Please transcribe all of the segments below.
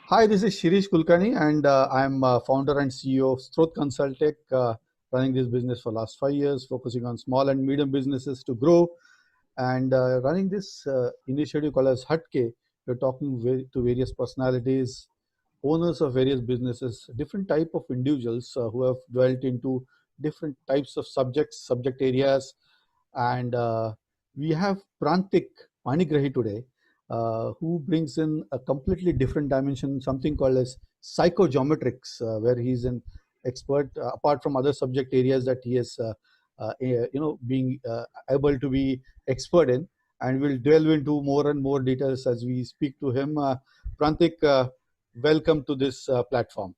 Hi, this is Shirish Kulkarni, and I'm founder and CEO of Strot Consultech, running this business for last 5 years, focusing on small and medium businesses to grow, and running this initiative called as Hatke. We're talking to various personalities, owners of various businesses, different type of individuals who have dwelt into different types of subject areas, and we have Prantik Panigrahi today, who brings in a completely different dimension, something called as psychogeometrics, where he's an expert, apart from other subject areas that he is, being able to be expert in. And we'll delve into more and more details as we speak to him. Prantik, welcome to this platform.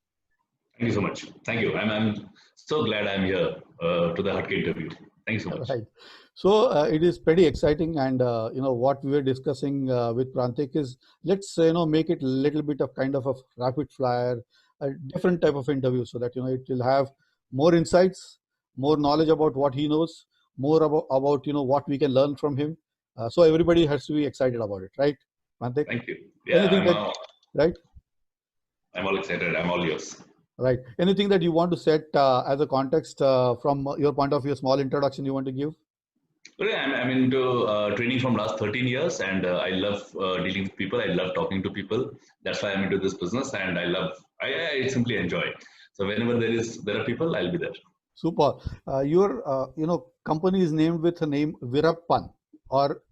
Thank you so much. Thank you. I'm so glad I'm here to the Hatke interview. Thank you so much. Right. So it is pretty exciting, and what we were discussing with Prantik is, let's make it a little bit of kind of a rapid fire, a different type of interview, so that it will have more insights, more knowledge about what he knows, more about what we can learn from him. So everybody has to be excited about it, right, Prantik? Thank you. Yeah, Anything right? I'm all excited. I'm all yours. Right. Anything that you want to set as a context from your point of view, a small introduction you want to give? Well, yeah, I'm into training from last 13 years, and I love dealing with people. I love talking to people. That's why I'm into this business, and I simply enjoy. So whenever there are people, I'll be there. Super. Your company is named with a name Virappan or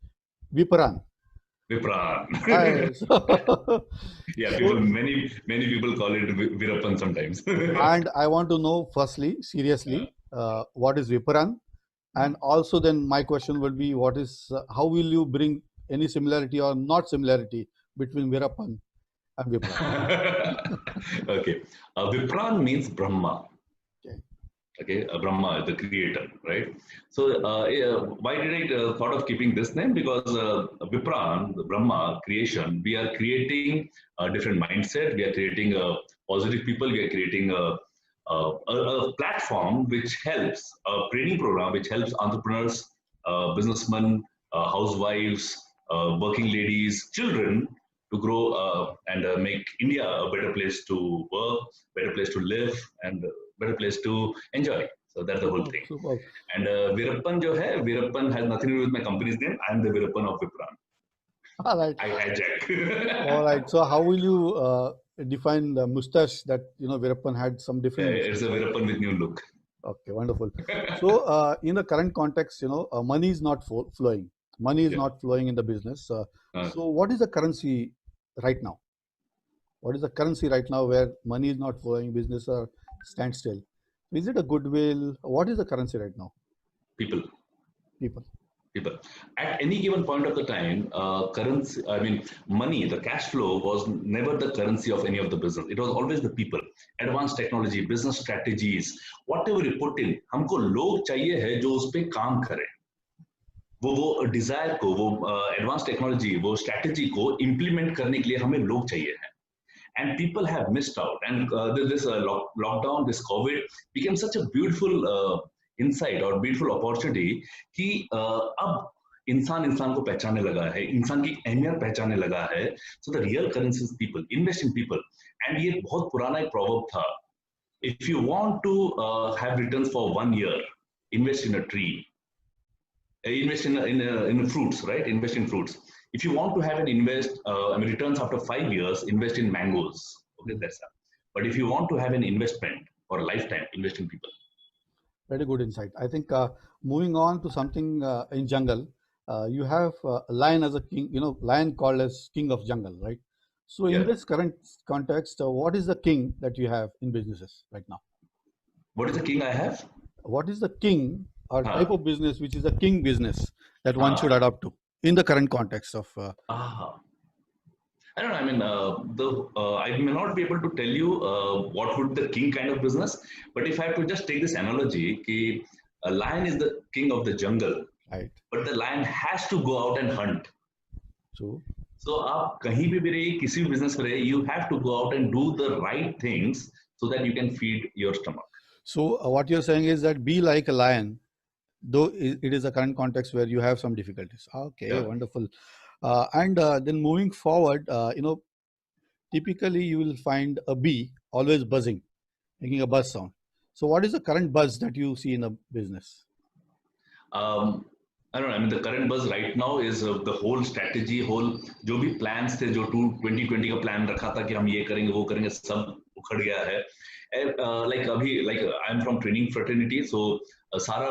Viparan. Vipran. Yeah, many people call it Virappan sometimes. And I want to know, firstly, seriously, what is Viparan? And also then my question would be, how will you bring any similarity or not similarity between Virappan and Vipran? Okay. Vipran means Brahma. Okay, Brahma, the creator, right? So, why did I thought of keeping this name? Because Vipran, the Brahma creation, we are creating a different mindset. We are creating a positive people. We are creating a platform which helps, a training program which helps entrepreneurs, businessmen, housewives, working ladies, children to grow and make India a better place to work, better place to live, and better place to enjoy. So that's the whole thing. Super. And Virappan Virappan has nothing to do with my company's name. I am the Virappan of Vipran. All right. I hijack. All right. So how will you define the mustache that Virappan had some different? It's a Virappan with new look. Okay, wonderful. So in the current context, money is not flowing. Money is not flowing in the business. So what is the currency right now? What is the currency right now where money is not flowing, business are standstill? Is it a goodwill? What is the currency right now? People. People. At any given point of the time, money, the cash flow was never the currency of any of the business. It was always the people. Advanced technology, business strategies, whatever you put in, हमको लोग चाहिए है जो उस पे काम करें. वो डिजायर को, वो एडवांस टेक्नोलॉजी, वो स्ट्रैटेजी को इम्प्लीमेंट करने के लिए हमें लोग चाहिए हैं. And people have missed out. And this lockdown, this COVID became such a beautiful insight or beautiful opportunity कि अब इंसान को पहचानने लगा है, इंसान की अहमियत पहचानने लगा है. So the real currency is people. Invest in people. And ये बहुत पुराना एक proverb था. If you want to have returns for 1 year, invest in a tree. Invest in fruits, right? Invest in fruits. If you want to have returns after 5 years, invest in mangoes. Okay, that's that. But if you want to have an investment for a lifetime, invest in people. Very good insight. I think moving on to something in jungle, you have a lion as a king, lion called as king of jungle, right? So in this current context, what is the king that you have in businesses right now? What is the king I have? What is the king or type of business which is a king business that one should adopt to in the current context of? I don't know. I mean, I may not be able to tell you what would be the king kind of business, but if I have to just take this analogy, a lion is the king of the jungle, right? But the lion has to go out and hunt. True. So, आप कहीं भी रहे, किसी भी business में रहे, you have to go out and do the right things so that you can feed your stomach. So, what you're saying is that be like a lion, though it is a current context where you have some difficulties. Okay, wonderful. And then moving forward, typically you will find a bee always buzzing, making a buzz sound. So what is the current buzz that you see in a business? Um, I don't know. I mean, the current buzz right now is the whole strategy, whole जो भी plans थे, जो 2020 का plan रखा था कि हम ये करेंगे, वो करेंगे, सब उखड़ गया है. Like अभी, like I'm from training fraternity, so सारा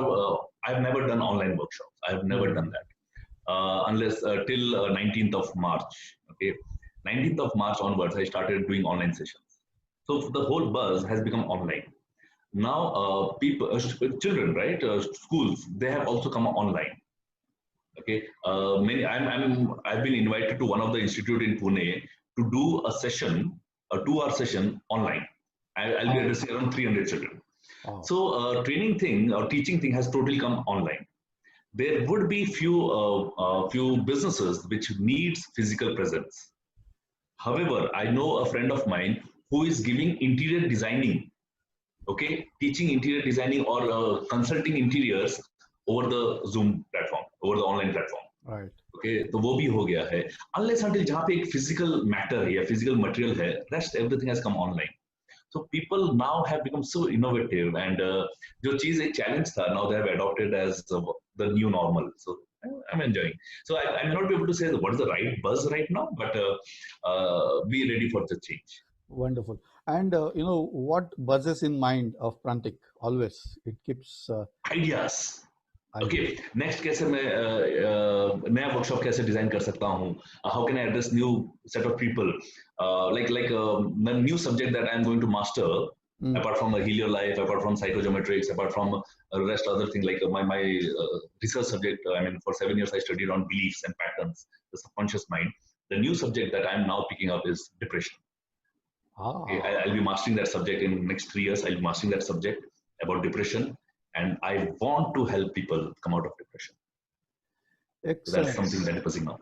I've never done online workshops. I've never done that unless till 19th of March. Okay, 19th of March onwards, I started doing online sessions. So the whole buzz has become online. Now people children, right, schools, they have also come online. Okay, I've been invited to one of the institute in Pune to do a session, a 2-hour session online. I'll be addressing around 300 children. So training thing or teaching thing has totally come online. There would be few businesses which needs physical presence. However, I know a friend of mine who is giving interior designing, okay, teaching interior designing or consulting interiors over the Zoom platform, over the online platform. Right. Okay, तो वो भी हो गया है. Unless until जहाँ पे एक physical matter है या physical material है, rest everything has come online. So people now have become so innovative, and जो चीज एक challenge था, now they have adopted as the new normal. So I'm enjoying. So I may not be able to say what is the right buzz right now, but be ready for the change. Wonderful. And you know what buzzes in mind of Prantik always? It keeps Ideas. ideas. Okay, next कैसे मैं नया workshop कैसे design कर सकता हूँ? How can I address new set of people? Like the new subject that I'm going to master, apart from Helio Life, apart from psychogeometrics, apart from rest other things, like my research subject. I mean, for 7 years I studied on beliefs and patterns, the subconscious mind. The new subject that I'm now picking up is depression. Okay, I'll be mastering that subject in next 3 years. I'll be mastering that subject about depression, and I want to help people come out of depression. Excellent. So that's something that is buzzing now.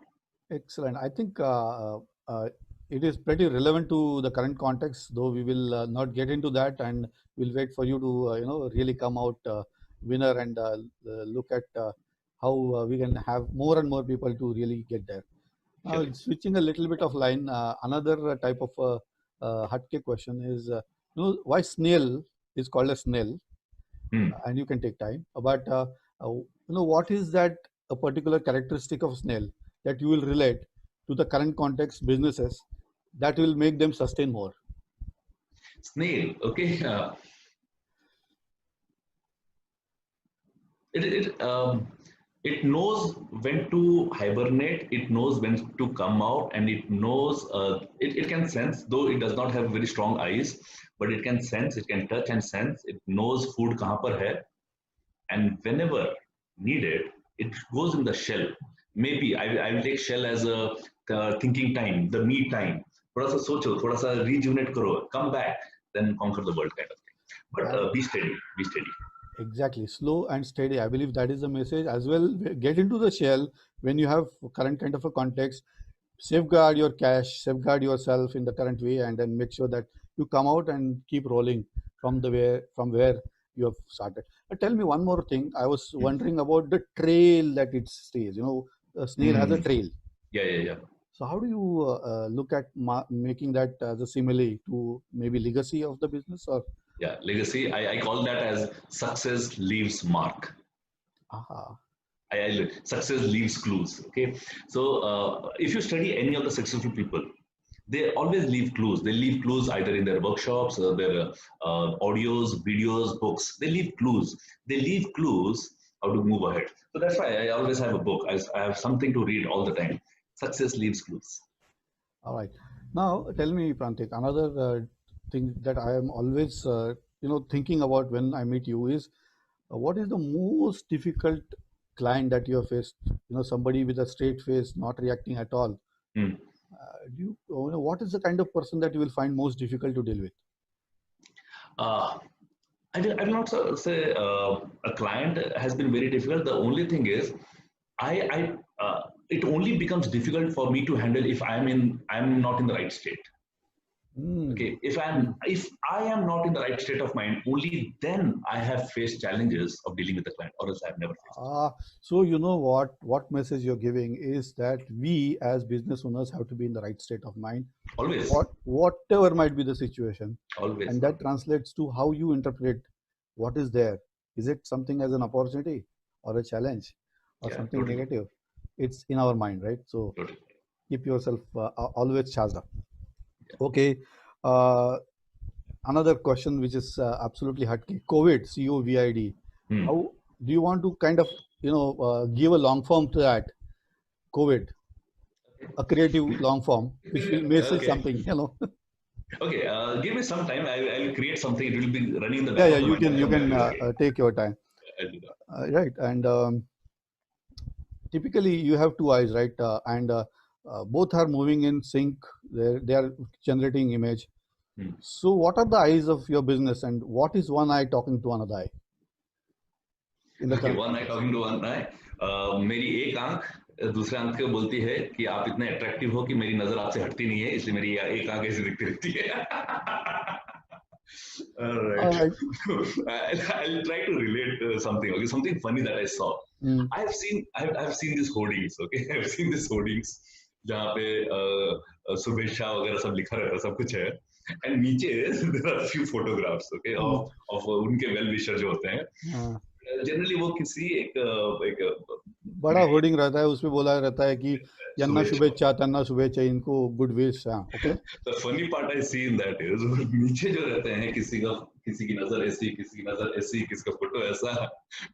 Excellent. I think it is pretty relevant to the current context, though we will not get into that, and we'll wait for you to really come out winner and look at how we can have more and more people to really get there. Now, switching a little bit of line, another type of hatke question is, why snail is called a snail? And you can take time, but what is that a particular characteristic of snail that you will relate to the current context businesses that will make them sustain more? Snail, okay. It knows when to hibernate, it knows when to come out, and it knows it can sense, though it does not have very strong eyes, but it can sense, it can touch and sense. It knows food kahan par hai, and whenever needed, it goes in the shell. Maybe I will take shell as a thinking time, the me time. थोड़ा सा सोचो, थोड़ा सा rejuvenate करो, come back, then conquer the world kind of thing. But be steady, be steady. Exactly, slow and steady. I believe that is the message as well. Get into the shell when you have current kind of a context. Safeguard your cash, safeguard yourself in the current way, and then make sure that you come out and keep rolling from where you have started. Tell me one more thing. I was wondering about the trail that it stays. A snail has a trail. Yeah. So how do you look at making that as a simile to maybe legacy of the business? Or yeah, legacy. I call that as success leaves mark. Success leaves clues. Okay, so if you study any of the successful people, they always leave clues. They leave clues either in their workshops, their audios, videos, books. They leave clues. They leave clues how to move ahead. So that's why I always have a book. I have something to read all the time. Success leaves clues. All right. Now tell me, Prantik, another thing that I am always thinking about when I meet you is what is the most difficult client that you have faced? Somebody with a straight face, not reacting at all. What is the kind of person that you will find most difficult to deal with? I will not say a client has been very difficult. The only thing is, it only becomes difficult for me to handle if I'm not in the right state. Okay, if I am not in the right state of mind, only then I have faced challenges of dealing with the client, or else I have never faced. So you know what message you're giving is that we as business owners have to be in the right state of mind, Always, whatever might be the situation, always, and that always. translates to how you interpret what is there. Is it something as an opportunity or a challenge or Yeah, something totally, negative? It's in our mind, right? So totally. keep yourself always charged up. Yeah. Okay. Uh, Another question which is absolutely hot. COVID, COVID. Hmm. How do you want to kind of give a long form to that? COVID, a creative long form which will message Okay. something. Okay. Give me some time. I'll create something. It will be running in the Yeah, back yeah. of the You mind. can I'll you come back can to it. Okay. take your time. I'll do that. Right, and typically you have two eyes, right? And both are moving in sync. They are generating image. Hmm. So, what are the eyes of your business, and what is one eye talking to another eye in the Okay, current one eye context? talking to one eye. मेरी एक आंख दूसरे आंख को बोलती है कि आप इतने अट्रैक्टिव हो कि मेरी नजर आपसे हटती नहीं है, इसलिए मेरी एक आंख ऐसी दिखती रहती है. All All right. right. I'll try to relate something. Okay, something funny that I saw. Mm. I've seen these hoardings. Okay, I've seen these hoardings जहाँ पे शुभेच्छा वगैरह सब लिखा रहता है, सब कुछ है. And नीचे there are few photographs. Okay, Mm. of उनके well wisher जो होते हैं. हाँ, Generally वो किसी एक बड़ा होर्डिंग रहता है, उसपे बोला रहता है कि यन्ना शुभेच्छा. शुभेच्छा तन्ना शुभेच्छा, इनको गुड विश. हाँ, okay. The funny part I see in that is नीचे जो रहते हैं किसी की नजर ऐसी, किसी की नजर ऐसी, किसी का फोटो ऐसा.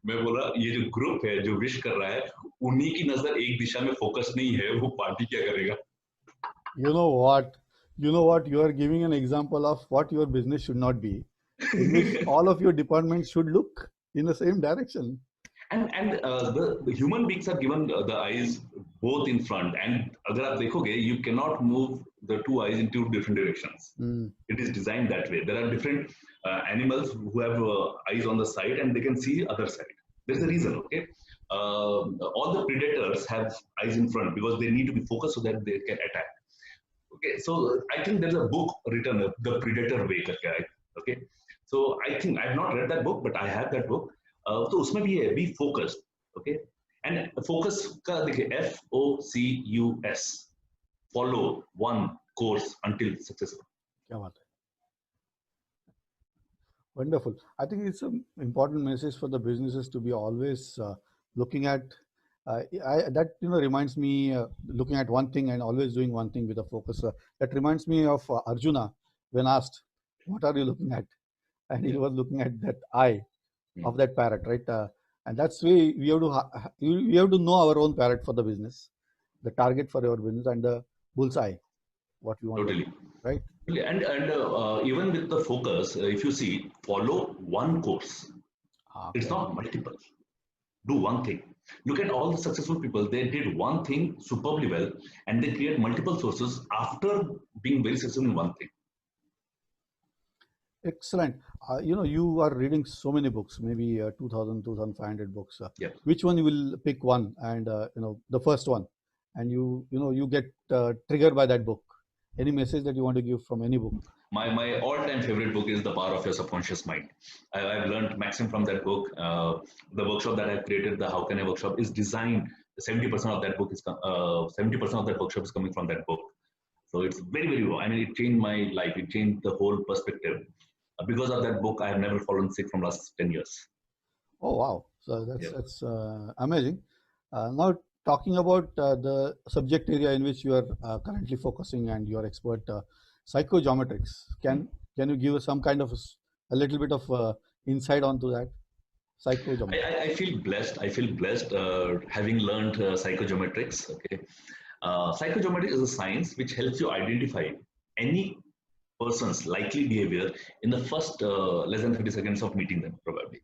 मैं बोला ये जो ग्रुप है जो विश कर रहा है, उन्हीं की नजर एक दिशा में फोकस नहीं है, वो पार्टी क्या करेगा. You know what? You know what? You are giving an example of what your business should not be, in which all of your departments should look in the same direction. And the human beings are given the eyes both in front, and अगर आप देखोगे you cannot move the two eyes in two different directions. Mm. It is designed that way. There are different animals who have eyes on the side and they can see other side. There's a reason. Okay, all the predators have eyes in front because they need to be focused so that they can attack. Okay, so I think there's a book written, The Predator Way करके. Okay, so I think I've not read that book, but I have that book. तो उसमें भी है, be focused. Okay, and focus का देखिए, FOCUS, follow one course until successful. क्या बात है. Wonderful. I think it's an important message for the businesses to be always looking at. That reminds me looking at one thing and always doing one thing with a focus. That reminds me of Arjuna when asked, "What are you looking at?" And he was looking at that eye of that parrot, right? And that's way we have to we have to know our own parrot for the business, the target for your business, and the bullseye, what we want to Totally. do, right? And even with the focus, if you see, follow one course. It's Okay. not multiple. Do one thing. Look at all the successful people. They did one thing superbly well, and they create multiple sources after being very successful in one thing. Excellent. You are reading so many books, maybe 2000, 2500 books. Yeah. Which one you will pick one and, the first one, and you get triggered by that book. Any message that you want to give from any book? My all-time favorite book is The Power of Your Subconscious Mind. I've learned maximum from that book. The workshop that I've created, the How Can I workshop, is designed. 70% of that book is 70% of that workshop is coming from that book. So it's very, very. I mean, it changed my life. It changed the whole perspective. Because of that book, I have never fallen sick from last 10 years. Oh, wow. So Yeah. that's amazing. Now talking about the subject area in which you are currently focusing and you are expert, psychogeometrics. Can you give us some kind of a little bit of insight onto that? Psychogeometrics. I feel blessed. I feel blessed having learned psychogeometrics. Okay, psychogeometrics is a science which helps you identify any person's likely behavior in the first less than 30 seconds of meeting them, probably.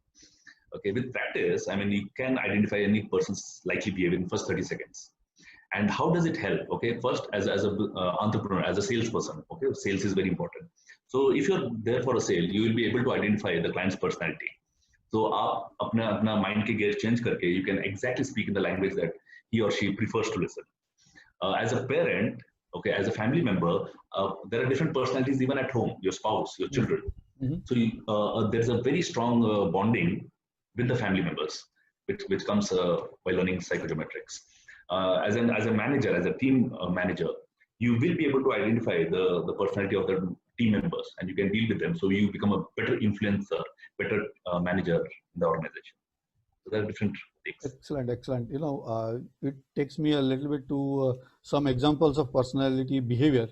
Okay, with practice, I mean, you can identify any person's likely behavior in first 30 seconds. And how does it help? Okay, first, as a entrepreneur, as a salesperson, okay, sales is very important. So if you're there for a sale, you will be able to identify the client's personality. So आप अपना mind के gear change करके, you can exactly speak in the language that he or she prefers to listen. As a parent, Okay, as a family member, there are different personalities even at home, your spouse, your children. Mhm. So there's a very strong bonding with the family members, which comes by learning psychogeometrics. As a manager, as a team manager, you will be able to identify the personality of the team members, and you can deal with them. So you become a better influencer, better manager in the organization. So there are different things. Excellent, excellent. It takes me a little bit to some examples of personality behavior,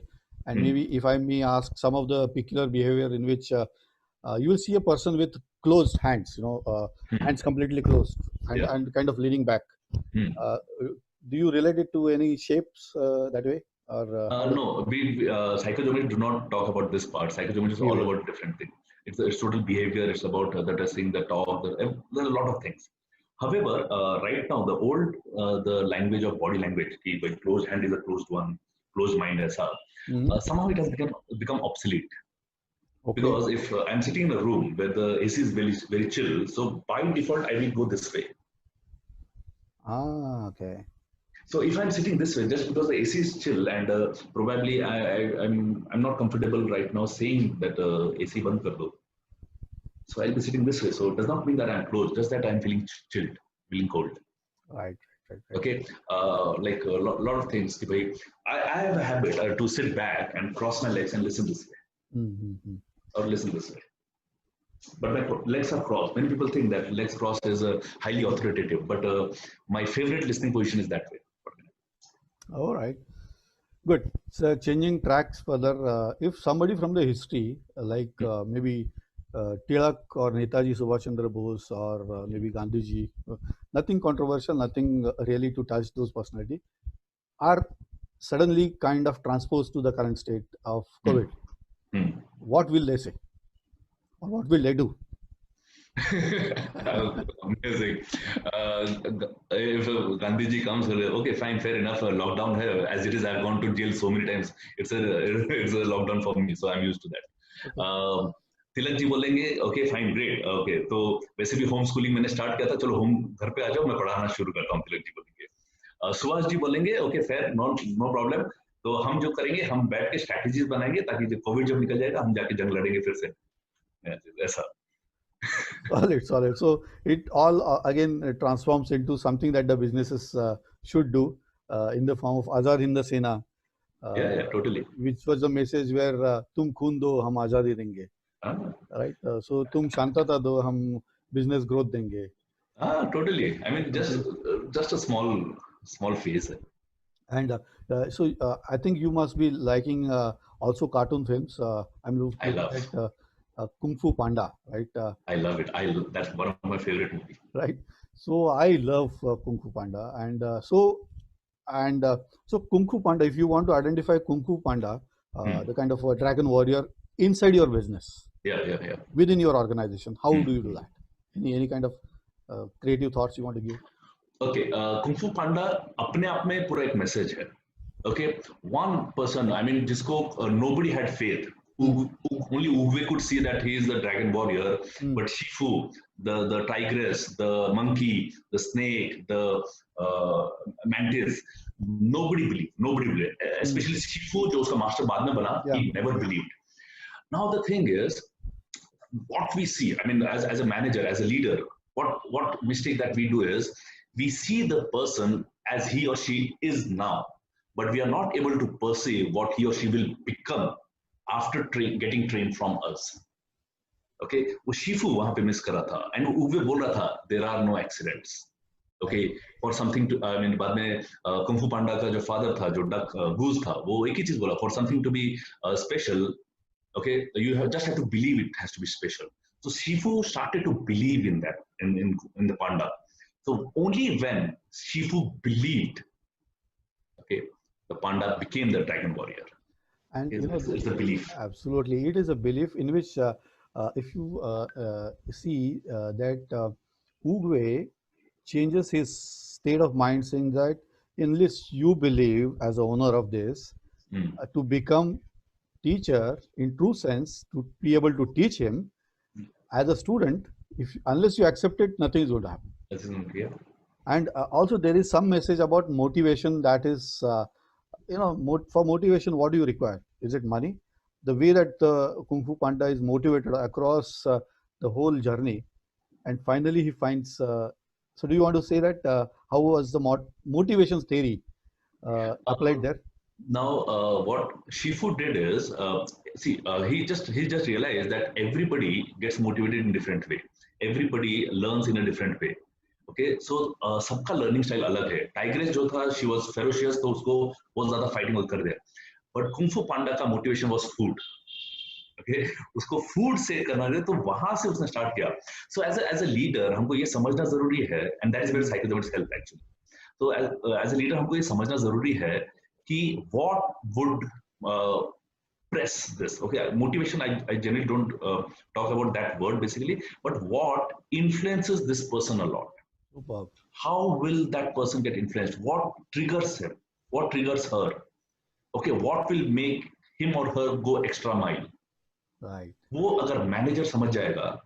and Hmm. maybe if I may ask some of the peculiar behavior in which you will see a person with closed hands, Hmm. hands completely closed and, Yeah. and kind of leaning back. Hmm. Do you relate it to any shapes that way, or how does No, psychogeometry do not talk about this part. Psychogeometry is all behavior? about different things. It's total behavior. It's about the dressing, the talk. There's a lot of things. However, right now the language of body language, ki bhai closed hand is a closed one, closed mind aisa. Mhm. Somehow it has become obsolete Okay. because if I'm sitting in a room where the AC is very very chill, so by default I will go this way. Okay. So if I'm sitting this way, just because the AC is chill and probably I'm not comfortable right now saying that AC band kar do. So I'll be sitting this way. So it does not mean that I'm closed, just that I'm feeling chilled, feeling cold. Right, right, right. Okay, like a lot of things. Ki bhai, I have a habit to sit back and cross my legs and listen this way Mm-hmm. or listen this way. But my legs are crossed. Many people think that legs crossed is highly authoritative, but my favorite listening position is that way. All right. Good. So changing tracks further, if somebody from the history, like maybe Tilak or Netaji Subhash Chandra Bose or maybe Gandhiji, nothing controversial, nothing really to touch those personality, are suddenly kind of transposed to the current state of Hmm. COVID. Hmm. What will they say? Or what will they do? Amazing. If Gandhiji comes, okay, fine, fair enough. Lockdown hai. As it is, I've gone to jail so many times. It's a it's a lockdown for me, so I'm used to that. Okay. Tilak ji बोलेंगे okay fine great okay तो वैसे भी home schooling मैंने start किया था चलो home घर पे आ जाओ मैं पढ़ाना शुरू करता हूँ तिलक जी बोलेंगे सुभाष जी बोलेंगे okay fair no no problem तो हम जो करेंगे हम बैठ के स्ट्रैटेजीज बनाएंगे ताकि जब कोविड जब निकल जाएगा हम जाके जंग लड़ेंगे फिर से ऐसा Solid, solid. So it all again transforms into something that the businesses should do in the form of Azad Hind Sena, yeah totally which was the message where तुम खून दो हम आजादी देंगे, ah, right? So तुम शांतता दो हम business growth देंगे. totally I mean Something. just a small phase And so I think you must be liking also cartoon films. I'm I looking love at Kung Fu Panda, right? I love it that's one of my favorite movies Right. So I love Kung Fu Panda, and so Kung Fu Panda. If you want to identify Kung Fu Panda, the kind of a dragon warrior inside your business, yeah within your organization, how do you do hmm. that? Any kind of creative thoughts you want to give? Okay Kung Fu Panda अपने आप में पूरा एक message है okay one person I mean जिसको nobody had faith only Uwe could see that he is the dragon warrior Mm. but Shifu the tigress the monkey the snake the mantis nobody believed Mm. especially Shifu जो उसका master बाद में बना Yeah. he never believed now the thing is what we see I mean as a manager as a leader what mistake that we do is we see the person as he or she is now but we are not able to perceive what he or she will become after getting trained from us okay वो Shifu वहां पे miss कर रहा था and उवे बोल रहा था there are no accidents okay for something to I mean बाद में कुंफू पांडा का जो फादर था जो डक गूज था वो एक ही चीज बोला for something to be special okay just have to believe it has to be special so Shifu started to believe in that in the panda so only when Shifu believed okay the panda became the dragon warrior And it's the belief absolutely, it is a belief in which, if you see that Uguay changes his state of mind, saying that unless you believe as a owner of this, mm. to become teacher in true sense, to be able to teach him as a student, if unless you accept it, nothing is going to happen. That's clear. And also there is some message about motivation that is for motivation, what do you require? Is it money? The way that Kung Fu Panda is motivated across the whole journey, and finally he finds. So, do you want to say that how was the motivation theory applied Uh, there? Now, what Shifu did is, he just realized that everybody gets motivated in different way. Everybody learns in a different way. Okay, so सबका learning style अलग है. Tigress जो था, she was ferocious, तो उसको बहुत ज़्यादा fighting कर दिया. But Kung Fu Panda का motivation was food. Okay, उसको food से करना है, तो वहां से उसने start किया. So as a leader, हमको ये समझना जरूरी है, and that is where psychologists help actually. तो as a leader हमको ये समझना जरूरी है कि what would press this. Okay, motivation, I generally don't talk about that word basically, but what influences this person a lot. Superb. How will that person get influenced? What triggers him? What triggers her? Okay, what will make him or her go extra mile? Right. वो अगर manager समझ जाएगा,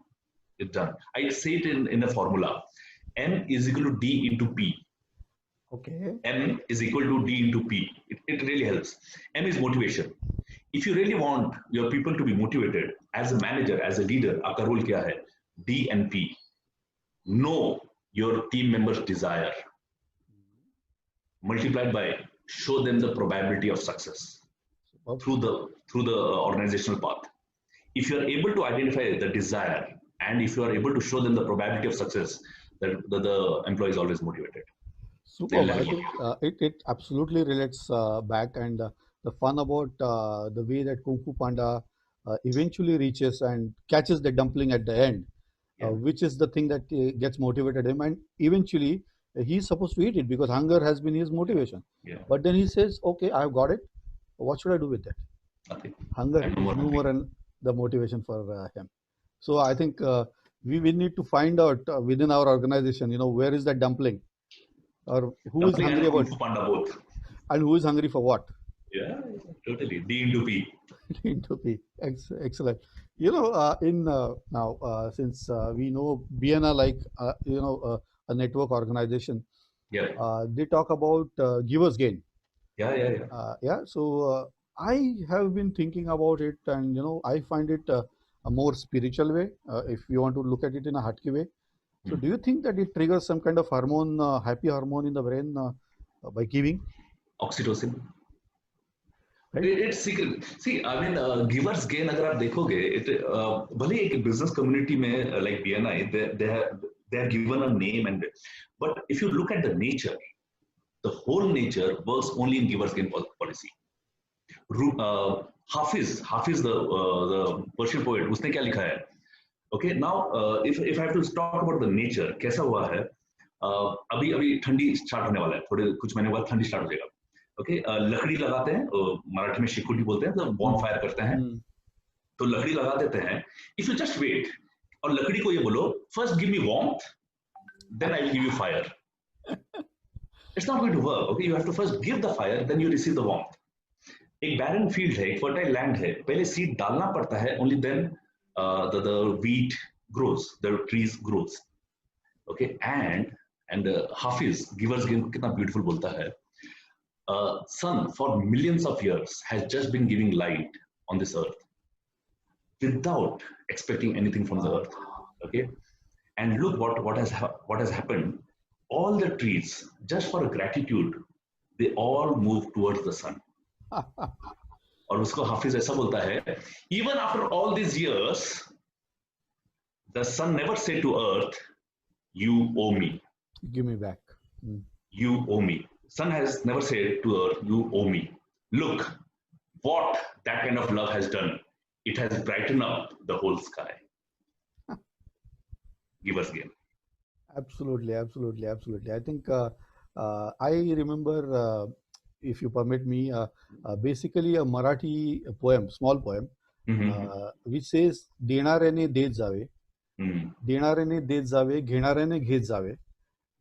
it's done. I say it in a formula. M is equal to D into P. Okay. M is equal to D into P. It really helps. M is motivation. If you really want your people to be motivated, as a manager, as a leader, आपका role क्या है? D and P. Know your team members' desire. Multiplied by show them the probability of success through the organizational path. If you are able to identify the desire and if you are able to show them the probability of success, the employee is always motivated. Super. I think it absolutely relates back, and the fun about the way that Kung Fu Panda eventually reaches and catches the dumpling at the end, which is the thing that gets motivated him, and eventually he's supposed to eat it because hunger has been his motivation. Yeah. But then he says, "Okay, I've got it. What should I do with that?" Nothing. Hunger is no more and the motivation for him. So I think we need to find out within our organization, where is that dumpling, or who is hungry about, Panda both, and who is hungry for what. Yeah, totally. D into P. D into P. Excellent. In now since we know BNR, like a network organization, they talk about givers gain. Yeah. So I have been thinking about it, and I find it a more spiritual way. If you want to look at it in a hatki way. So do you think that it triggers some kind of hormone, happy hormone in the brain by giving? Oxytocin. Right? It's secret. See, I mean, givers gain. अगर आप देखोगे, भले एक business community में like BNI, they have given a name but if you look at the nature, the whole nature works only in givers gain policy. Hafiz, the Persian poet, उसने क्या लिखा है? Okay, now if I have to talk about the nature, कैसा हुआ है? अभी ठंडी start होने वाला है, थोड़े कुछ महीने बाद ठंडी स्टार्ट हो जाएगा. ओके, लकड़ी लगाते हैं, मराठी में शिकुटी बोलते हैं, तो बॉन फायर करते हैं, तो लकड़ी लगा देते हैं. इफ यू जस्ट वेट और लकड़ी को ये बोलो, first give me warmth, then I will give you fire, it's not going to work. Okay, you have to first give the fire, then you receive the warmth. एक barren field है, एक fertile land है, पहले seed डालना पड़ता है, only then the wheat grows, the trees grows. Okay, and Hafiz, givers gain, कितना beautiful बोलता है. Sun for millions of years has just been giving light on this earth without expecting anything from the earth. Okay, and look what has happened. All the trees, just for gratitude, they all move towards the sun. और उसको हाफिज ऐसा बोलता है, even after all these years, the sun never said to earth, you owe me. Give me back. You owe me. Sun has never said to earth, you owe me. Look what that kind of love has done. It has brightened up the whole sky. Givers gain. Absolutely. I think I remember, if you permit me, basically a Marathi poem, small poem, which says, देणाऱ्याने देत जावे, देणाऱ्याने देत जावे, घेणाऱ्याने घेत जावे,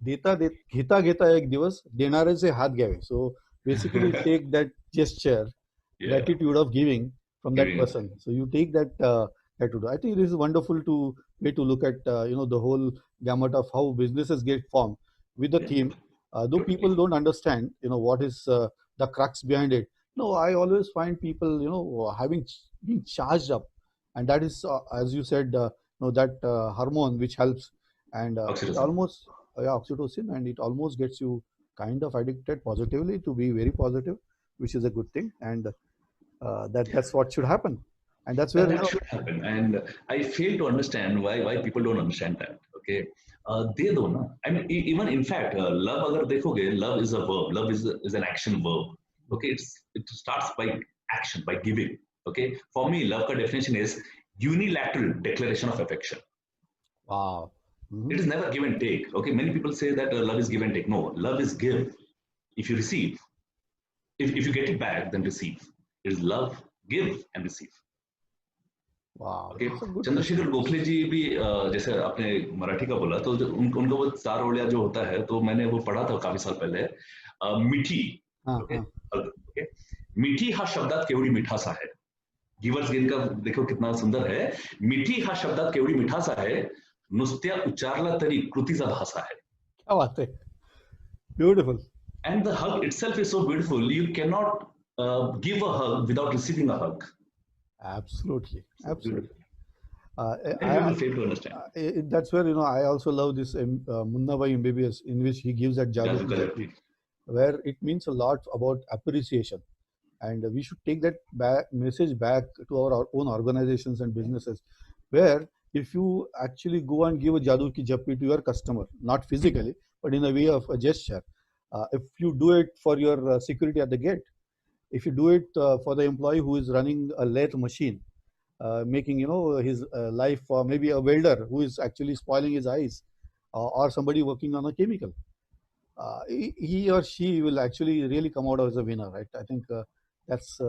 घेता घेता एक दिवस देणाऱ्याचे हात घ्यावे. So basically take that gesture, gratitude of giving from that person. So you take that gratitude. I think this is wonderful way to look at the whole gamut of how businesses get formed with the theme. Though people don't understand, what is the crux behind it. No, I always find people, being charged up, and that is, as you said, that hormone which helps, and it Oxytocin. almost, yeah, oxytocin, and it almost gets you kind of addicted positively to be very positive, which is a good thing, and that's what should happen, and that's where That should happen, and I fail to understand why people don't understand that. Okay, they don't know. I mean, even in fact, love. अगर देखोगे, love is a verb. Love is an action verb. Okay, it starts by action, by giving. Okay, for me, love का definition is unilateral declaration of affection. Wow. Mm-hmm. It is never give and take. Okay, many people say that love is give and take. No, love is give. If you receive, if you get it back, then receive. It is love, give and receive. Wow, okay, that's a good Chandrashekhar question. Gokhale ji भी जैसे आपने मराठी का बोला, तो उनका वो चार ओलिया जो होता है, तो मैंने वो पढ़ा था काफी साल पहले. मिठी. ओके, ओके, मिठी हा शब्दात केवढी मिठास आहे. गिवर्स गेन का देखो कितना सुंदर है. मिठी हा शब्दात केवढी मिठास आहे, नुसत्या उच्चारला तरी कृतीचा भास आहे. क्या बात है, beautiful. And the hug itself is so beautiful. You cannot give a hug without receiving a hug. Absolutely, So absolutely. and people fail to understand. That's where I also love this Munna Bhai MBBS, in which he gives that Jadoo Jadoo Ki Ka Jaffi, Jaffi. where it means a lot about appreciation, and we should take that message back to our own organizations and businesses, where if you actually go and give a Jadoo Ki Jaffi to your customer, not physically but in a way of a gesture, if you do it for your security at the gate, if you do it for the employee who is running a lathe machine, making his life, or maybe a welder who is actually spoiling his eyes, or somebody working on a chemical, he or she will actually really come out as a winner, right? I think that's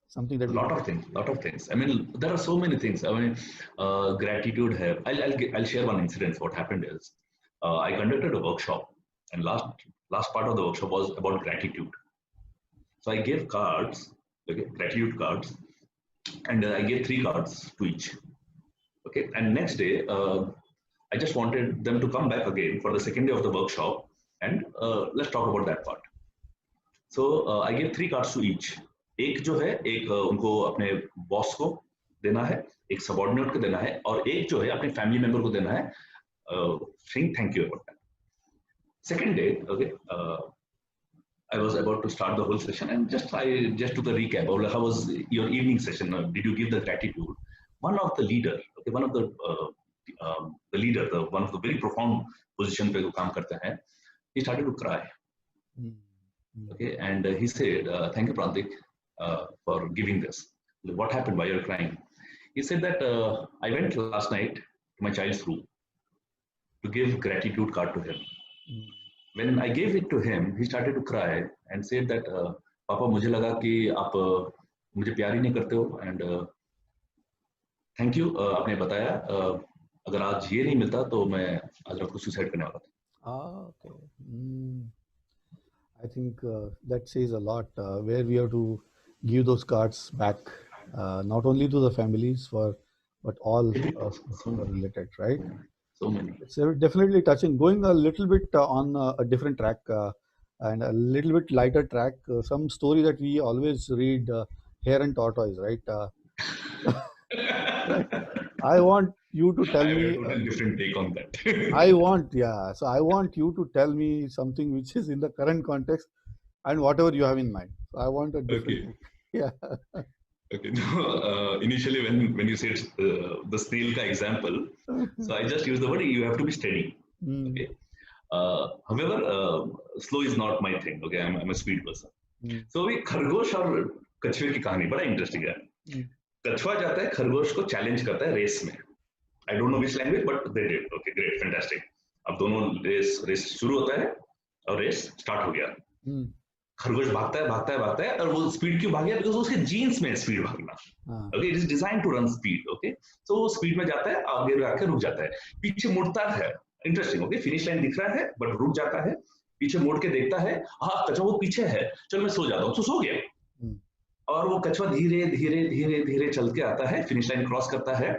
something that A we lot can. of things, lot of things. I mean, there are so many things. I mean, gratitude have. I'll share one incident. What happened is, I conducted a workshop, and last part of the workshop was about gratitude. So I gave cards, okay, gratitude cards, and I gave 3 cards to each. Okay, and next day, I just wanted them to come back again for the second day of the workshop, and let's talk about that part. So I gave 3 cards to each. एक जो है, एक उनको अपने boss को देना है, एक सबऑर्डिनेट को देना है, और एक जो है अपने फैमिली मेंबर को देना है, saying thank you about that. Second day, okay, I was about to start the whole session, and I just took a recap of how was your evening session. Did you give the gratitude? One of the leader, okay, one of the leader, one of the very profound position पे जो काम करते हैं, he started to cry. Okay, and he said, "Thank you, Prantik, for giving this. What happened? Why you're crying?" He said that I went last night to my child's room to give gratitude card to him. When I gave it to him, he started to cry and said that, "Papa, मुझे लगा कि आप मुझे प्यार ही नहीं करते हो, and thank you, आपने बताया, अगर आज ये नहीं मिलता तो मैं आज रात को सुसाइड करने वाला था." Okay. I think that says a lot, where we have to give those cards back, not only to the families, but all who are related, right? So many. It's definitely touching. Going a little bit on a different track, and a little bit lighter track, some story that we always read, Hare and Tortoise, right? Right. I want you to tell I have me. a totally different take on that. So I want you to tell me something which is in the current context, and whatever you have in mind. So I want a different. Okay. Yeah. Okay. No, initially, when you said the snail ka example, so I just used the word, you have to be steady. Okay. However, slow is not my thing. Okay, I'm a speed person. So we खरगोश और कछुए की कहानी बड़ा interesting है. कछुआ जाता है खरगोश को चैलेंज करता है रेस में. I don't know which language, but they did. Okay, great, fantastic. अब दोनों रेस शुरू होता है और रेस स्टार्ट हो गया. खरगोश भागता है और वो स्पीड क्यों भाग गया? बिकॉज उसके जीन्स में स्पीड भागना. Okay, it is design to run speed. Okay, so वो स्पीड में जाता है, आगे आके रुक जाता है, पीछे मुड़ता है. इंटरेस्टिंग. ओके, फिनिश लाइन दिख रहा है बट रुक जाता है, पीछे मुड़ के देखता है, हाँ कछुआ वो पीछे है, चल मैं सो जाता हूँ. तो सो गया, और वो कछुआ धीरे धीरे धीरे धीरे चल के आता है, फिनिश लाइन क्रॉस करता है.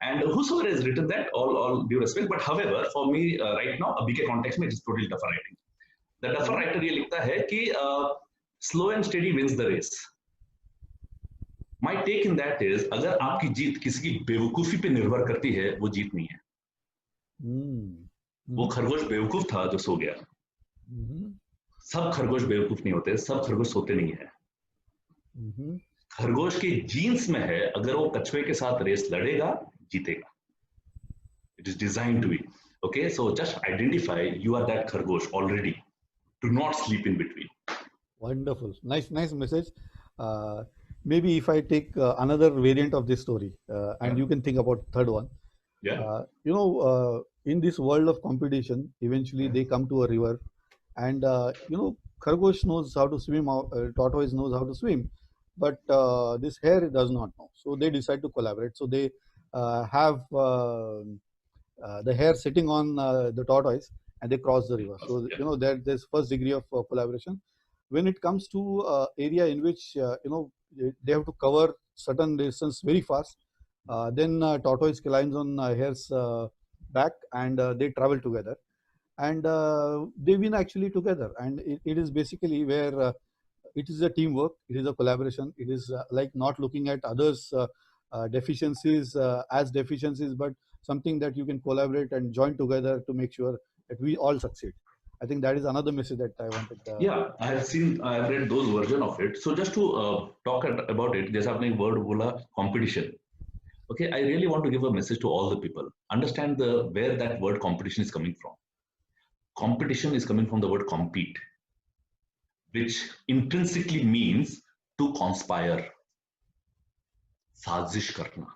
And whosoever has written that, all due respect, but however, for me right now, अभी के context में it is totally tougher writing. The tougher writer ये लिखता है कि Slow and steady wins the race. My take in that is, अगर आपकी जीत किसी की बेवकूफी पे निर्भर करती है, वो जीत नहीं है. वो खरगोश बेवकूफ था जो सो गया. सब खरगोश बेवकूफ नहीं होते, सब खरगोश सोते नहीं है. खरगोश के जीन्स में है, अगर वो कछुए के साथ रेस लड़ेगा, जीतेगा. It is designed to be. Okay, so just identify you are that khargosh already. Do not sleep in between. Wonderful, nice message. Maybe if I take another variant of this story, and you can think about third one. Yeah. In this world of competition, eventually they come to a river, and Khargosh knows how to swim, tortoise knows how to swim, but this hare does not know. So they decide to collaborate. So they have the hare sitting on the tortoise, and they cross the river. So there's first degree of collaboration. When it comes to area in which they have to cover certain distance very fast, then tortoise climbs on hare's back, and they travel together, and they win actually together. And it is basically where it is a teamwork, it is a collaboration, it is like not looking at others deficiencies as deficiencies, but something that you can collaborate and join together to make sure that we all succeed. I think that is another message that I wanted. Yeah, I have read those version of it. So just to talk about it, जैसा आपने एक word बोला, competition. Okay, I really want to give a message to all the people. Understand where that word competition is coming from. Competition is coming from the word compete, which intrinsically means to conspire. साजिश करना.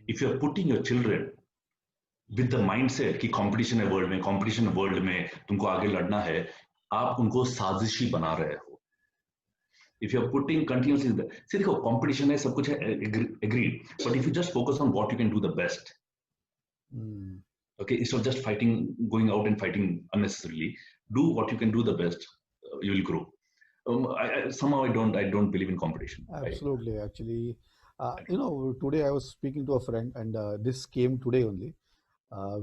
If you are putting your children with the mindset कि competition है world में तुमको आगे लड़ना है, आप उनको साजिशी बना रहे हो. If you are putting continuously, see देखो competition है, सब कुछ है, agreed, but if you just focus on what you can do the best, okay, instead of just fighting, going out and fighting unnecessarily, do what you can do the best, you will grow. Somehow I don't believe in competition. Absolutely, actually, today I was speaking to a friend, and this came today only,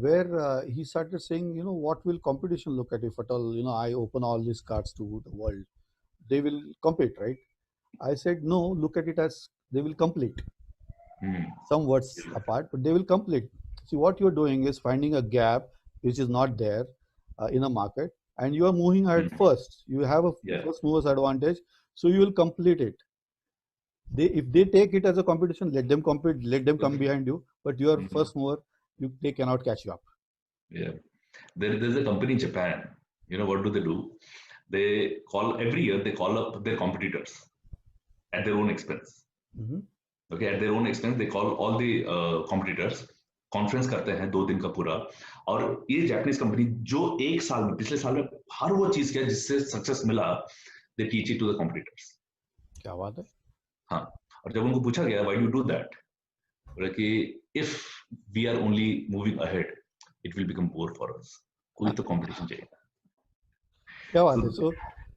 where he started saying, what will competition look at if at all, I open all these cards to the world, they will compete, right? I said, no, look at it as they will complete. Some words apart, but they will complete. See, what you're doing is finding a gap which is not there in a market, and you are moving ahead first. You have a first mover's advantage, so you will complete it. If they take it as a competition, let them compete, let them come behind you, but you are first mover, they cannot catch you up. Yeah, there's a company in Japan. What do? They every year they call up their competitors at their own expense. Okay, at their own expense they call all the competitors, conference करते हैं 2 दिन का पूरा. और ये Japanese company जो एक साल में, पिछले साल में हर वो चीज किया जिससे सक्सेस मिला, they teach it to the competitors. क्या बात है. हाँ, और जब उनको पूछा गया व्हाई डू डू दैट, बोले कि if we are only moving ahead it will become bore for us. कोई तो कंपटीशन चाहिए. क्या बात है. सो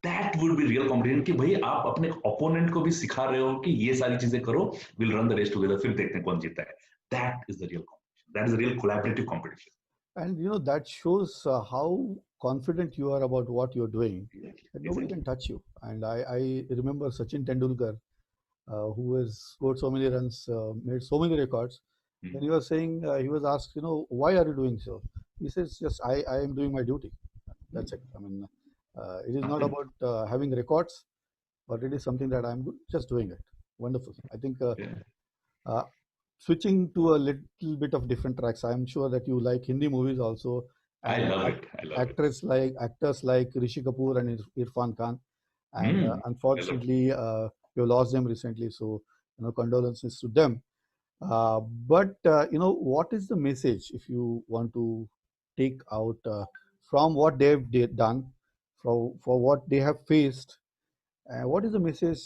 that would be real competition कि भाई आप अपने opponent को भी सिखा रहे हो कि ये सारी चीजें करो, we'll run the race together, फिर देखते हैं कौन जीतता है. That is the real competition. That is the real collaborative competition. And that shows how confident you are about what you're doing. That nobody can touch you. And I remember Sachin Tendulkar, who has scored so many runs, made so many records. When he was saying, he was asked, why are you doing so? He says, just I am doing my duty. That's it. I mean, it is not about having records, but it is something that I'm just doing it. Wonderful. I think switching to a little bit of different tracks, I'm sure that you like Hindi movies also. I love it. Actors like Rishi Kapoor and Irfan Khan. And unfortunately, you lost them recently. So, condolences to them. But what is the message, if you want to take out from what they've done, for what they have faced? What is the message,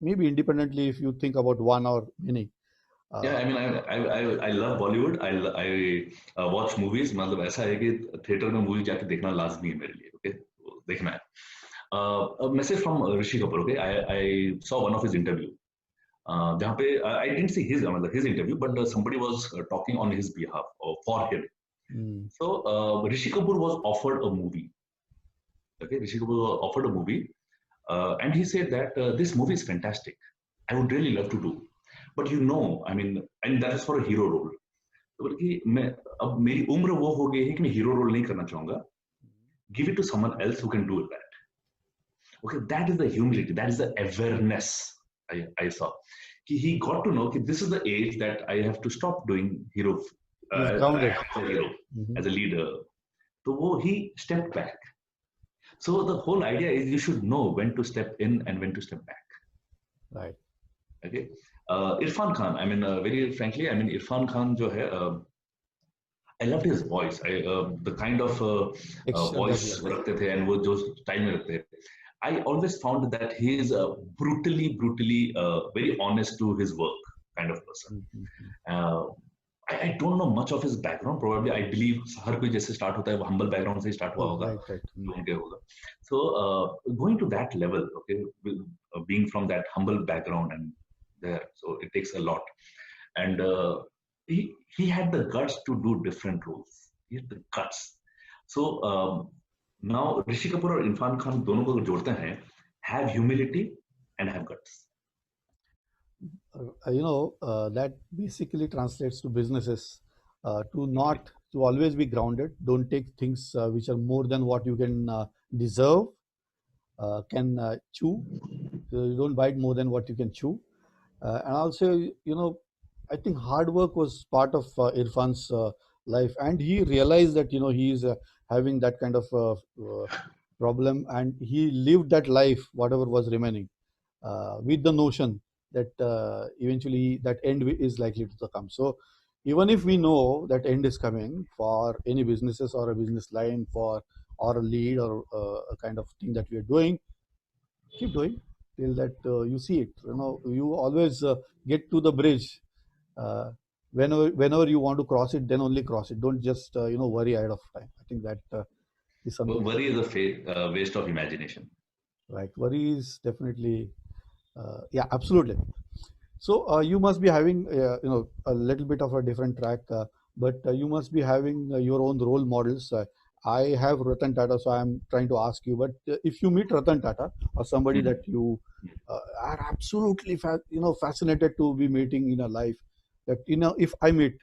maybe independently, if you think about one or many? Yeah, I mean, I love Bollywood. I watch movies. मतलब ऐसा है कि theatre में movie जाके देखना लाजमी है मेरे लिए. Okay, देखना है. A message from Rishi Kapoor. Okay, I saw one of his interview. जहाँ पे I didn't see his interview, but somebody was talking on his behalf or for him. So Rishi Kapoor was offered a movie. Okay, Rishi Kapoor was offered a movie. And he said that this movie is fantastic. I would really love to do, but I mean, and that is for a hero role. तो बोले कि मैं अब मेरी उम्र वो हो गई है कि मैं हीरो रोल नहीं करना चाहूंगा. Give it to someone else who can do that. Okay, that is the humility, that is the awareness I saw. He got to know that this is the age that I have to stop doing hero as a hero, as a leader. So he stepped back. So the whole idea is you should know when to step in and when to step back. Right. Okay. Irfan Khan, I mean, very frankly, I mean, Irfan Khan, jo hai, I loved his voice. The kind of voice रखते थे and वो जो style में रखते थे. I always found that he is a brutally, very honest to his work kind of person. I don't know much of his background. Probably, I believe हर कोई जैसे start होता है वो humble background से start हुआ होगा. So going to that level, okay, being from that humble background and there, so it takes a lot. And he had the guts to do different roles. He had the guts. So now Rishi Kapoor और Irfan Khan दोनों को जोड़ते हैं, have humility and have guts. That basically translates to businesses to always be grounded. Don't take things which are more than what you can deserve, can chew. So you don't bite more than what you can chew. And also, I think hard work was part of Irfan's life, and he realized that he is having that kind of problem, and he lived that life, whatever was remaining, with the notion that eventually that end is likely to come. So even if we know that end is coming for any businesses or a business line or a lead or a kind of thing that we are doing, keep doing till that you see it. You always get to the bridge. Whenever you want to cross it, then only cross it. Don't just worry ahead of time. I think that is something. Worry is a waste of imagination. Right. Worry is definitely, absolutely. So you must be having a little bit of a different track, but you must be having your own role models. I have Ratan Tata, so I'm trying to ask you. But if you meet Ratan Tata or somebody that you are absolutely fascinated to be meeting in a life, that if I meet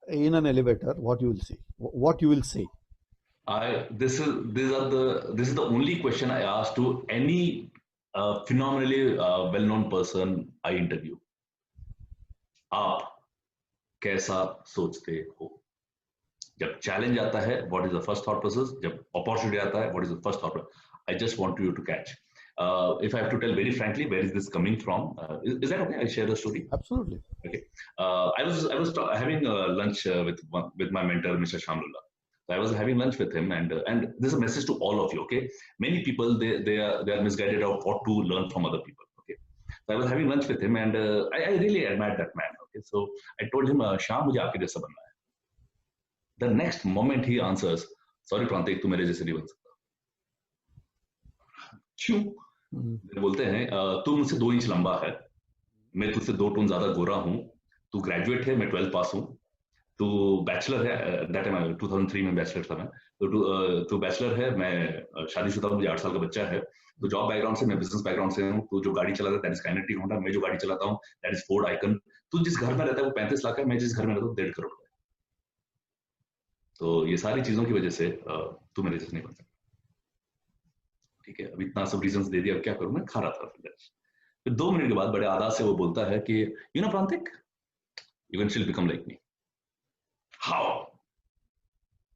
in an elevator, what you will see? What you will say? This is the only question I ask to any phenomenally well-known person I interview. आप कैसा सोचते हो? जब challenge आता है, what is the first thought process? जब opportunity आता है, what is the first thought process? I just want you to catch. If I have to tell very frankly, where is this coming from? Is that okay? I share the story. Absolutely. Okay. I was having lunch with my mentor, Mr. Shamlullah. So I was having lunch with him, and this is a message to all of you. Okay, many people they are misguided of what to learn from other people. Okay, so I was having lunch with him, and I really admired that man. Okay, so I told him, "Sham, मुझे आपके जैसा बनना है." The next moment he answers, "Sorry, Prantik, तू मेरे जैसे नहीं बन सकता." क्यों? बोलते हैं, तू मुझसे 2 इंच लंबा है, मैं तुझसे 2 टोन ज्यादा गोरा हूँ, तू ग्रेजुएट है, मैं 12 पास हूँ, तू बैचलर है, दैट टाइम 2003 में बैचलर था मैं, तो तू बैचलर है, मैं शादीशुदा हूँ, मुझे 8 साल का बच्चा है, तो जॉब बैकग्राउंड से, मैं बिजनेस बैकग्राउंड से हूँ, तू जो गाड़ी चलाता है दैट इज काइनेटिक होंडा, मैं जो गाड़ी चलाता हूँ दैट इज फोर्ड आइकन, तू जिस घर में रहता है वो 35 लाख है, मैं जिस घर में रहता हूँ 1.5 करोड़ का है, तो ये सारी चीजों की वजह से तू मेरे जैसे नहीं बन सकता. ठीक है, अब इतना सब रीजंस दे दिया, अब क्या करूं, मैं खा रहा था. फिर 2 मिनट के बाद बड़े आदा से वो बोलता है कि you know Prantik, you can still become like me. How?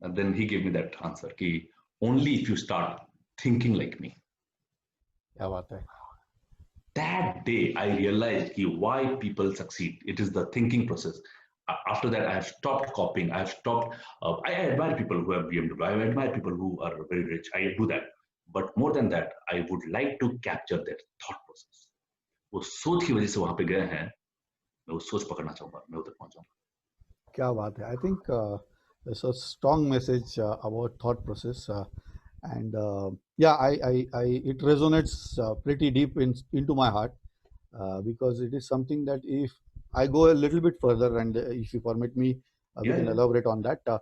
And then he give me that answer कि only if you start thinking like me. क्या बात है. That day I realized कि why people succeed. It is the thinking process. After that, I have stopped copying. I have stopped. I admire people who have BMW. I admire people who are very rich. I do that. But more than that, I would like to capture that thought process. वो सोच की वजह से वहां पे गए हैं, मैं वो सोच पकड़ना चाहूंगा, मैं उधर पहुंचाऊंगा. क्या बात है. I think it's a strong message about thought process, and it resonates pretty deep into my heart, because it is something that if I go a little bit further, and if you permit me, we can elaborate on that.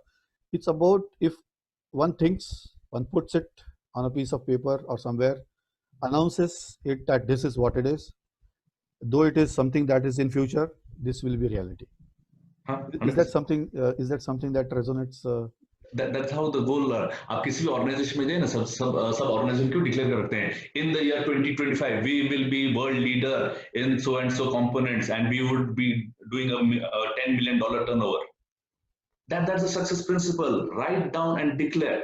It's about if one thinks, one puts it on a piece of paper or somewhere, announces it that this is what it is, though it is something that is in future, this will be reality. हाँ, Is that 100%. something? Is that something that resonates? That's how the goal. आप किसी भी organisation में जाए ना, सब organisation क्यों declare करते हैं in the year 2025 we will be world leader in so and so components and we would be doing a $10 million turnover. That's a success principle. Write down and declare.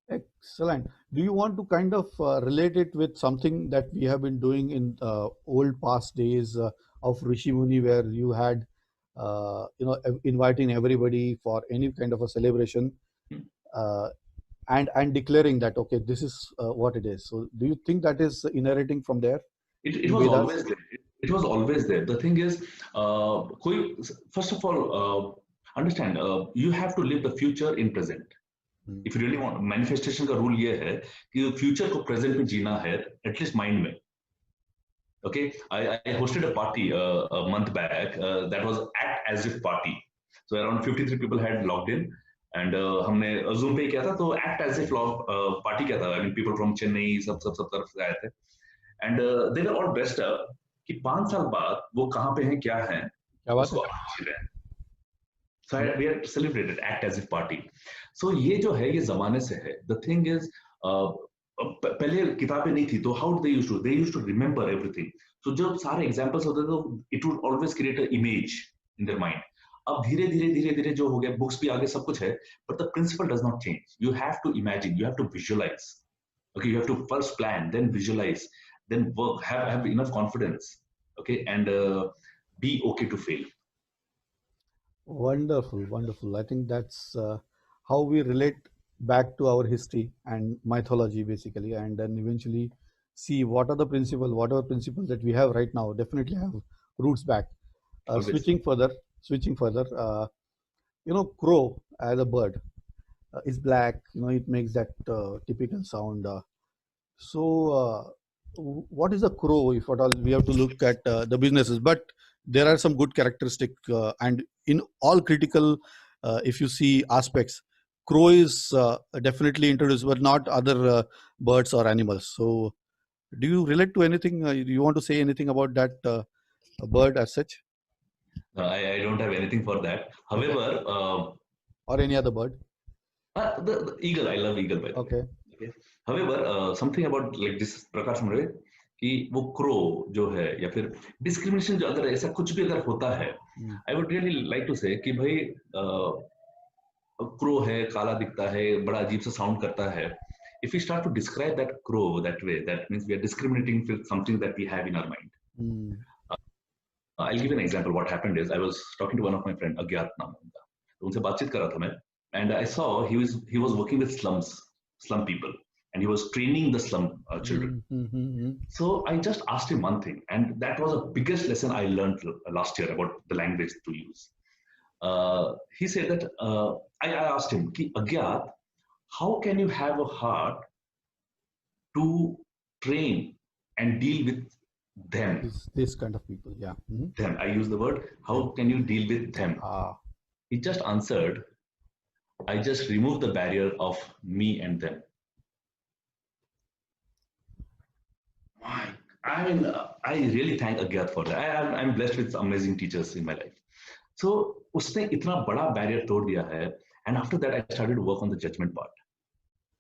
Excellent. Do you want to kind of relate it with something that we have been doing in old past days of Rishi Muni, where you had, inviting everybody for any kind of a celebration, uh, and declaring that okay, this is what it is. So, do you think that is inheriting from there It in was Vedas? always there. It was always there. The thing is, first of all, understand, you have to live the future in present. If you really want, manifestation का rule ये है कि future को present में जीना है, at least mind में. Okay, I hosted a party a month back that was act as if party. So around 53 people had logged in, and हमने Zoom पे किया था. तो act as if party किया था. I mean, people from Chennai सब तरफ से आए थे, and they were all dressed up कि 5 साल बाद वो कहाँ पे हैं, क्या हैं, क्या बात है? उसको अच्छी रहे. So we had celebrated act as if party. So ये जो है ये जमाने से है. The thing is, पहले किताबें नहीं थी तो how they used to remember everything. So जब सारे examples होते थे तो it would always create an image in their mind. अब धीरे धीरे जो हो गया, books भी आगे सब कुछ है, but the principle does not change. You have to imagine, you have to visualize. Okay, you have to first plan, then visualize, then work, have enough confidence. Okay, and be okay to fail. Wonderful, wonderful. I think that's how we relate back to our history and mythology, basically, and then eventually see what are the principles that we have right now. Definitely have roots back. Always. Switching further. Crow as a bird is black. It makes that typical sound. What is a crow, if at all we have to look at the businesses? But there are some good characteristic, and in all critical, if you see aspects, crow is definitely introduced, but not other birds or animals. So, do you relate to anything? Do you want to say anything about that bird as such, I don't have anything for that. However, or any other bird? the eagle, I love eagle by the way. Okay. Okay. However, something about like this प्रकाश मरे कि वो crow जो है या फिर discrimination जो अगर ऐसा कुछ भी अगर होता है, I would really like to say कि भाई क्रो है, काला दिखता है, बड़ा अजीब सा साउंड करता है. If we start to describe that crow that way, that means we are discriminating with something that we have in our mind. I'll give you an example. What happened is I was talking to one of my friend, Agyat नाम है उनका, तो उनसे बातचीत कर रहा था मैं, and I saw he was working with slum people, and he was training the slum children. So I just asked him one thing, and that was the biggest lesson I learned last year about the language to use. He said that I asked him, Ki, Agyat, how can you have a heart to train and deal with them? This kind of people, yeah. Them. I use the word. How can you deal with them? He just answered, I just remove the barrier of me and them. I mean, I really thank Agyat for that. I'm blessed with amazing teachers in my life. So, उसने इतना बड़ा barrier तोड़ दिया है, and after that I started to work on the judgment part.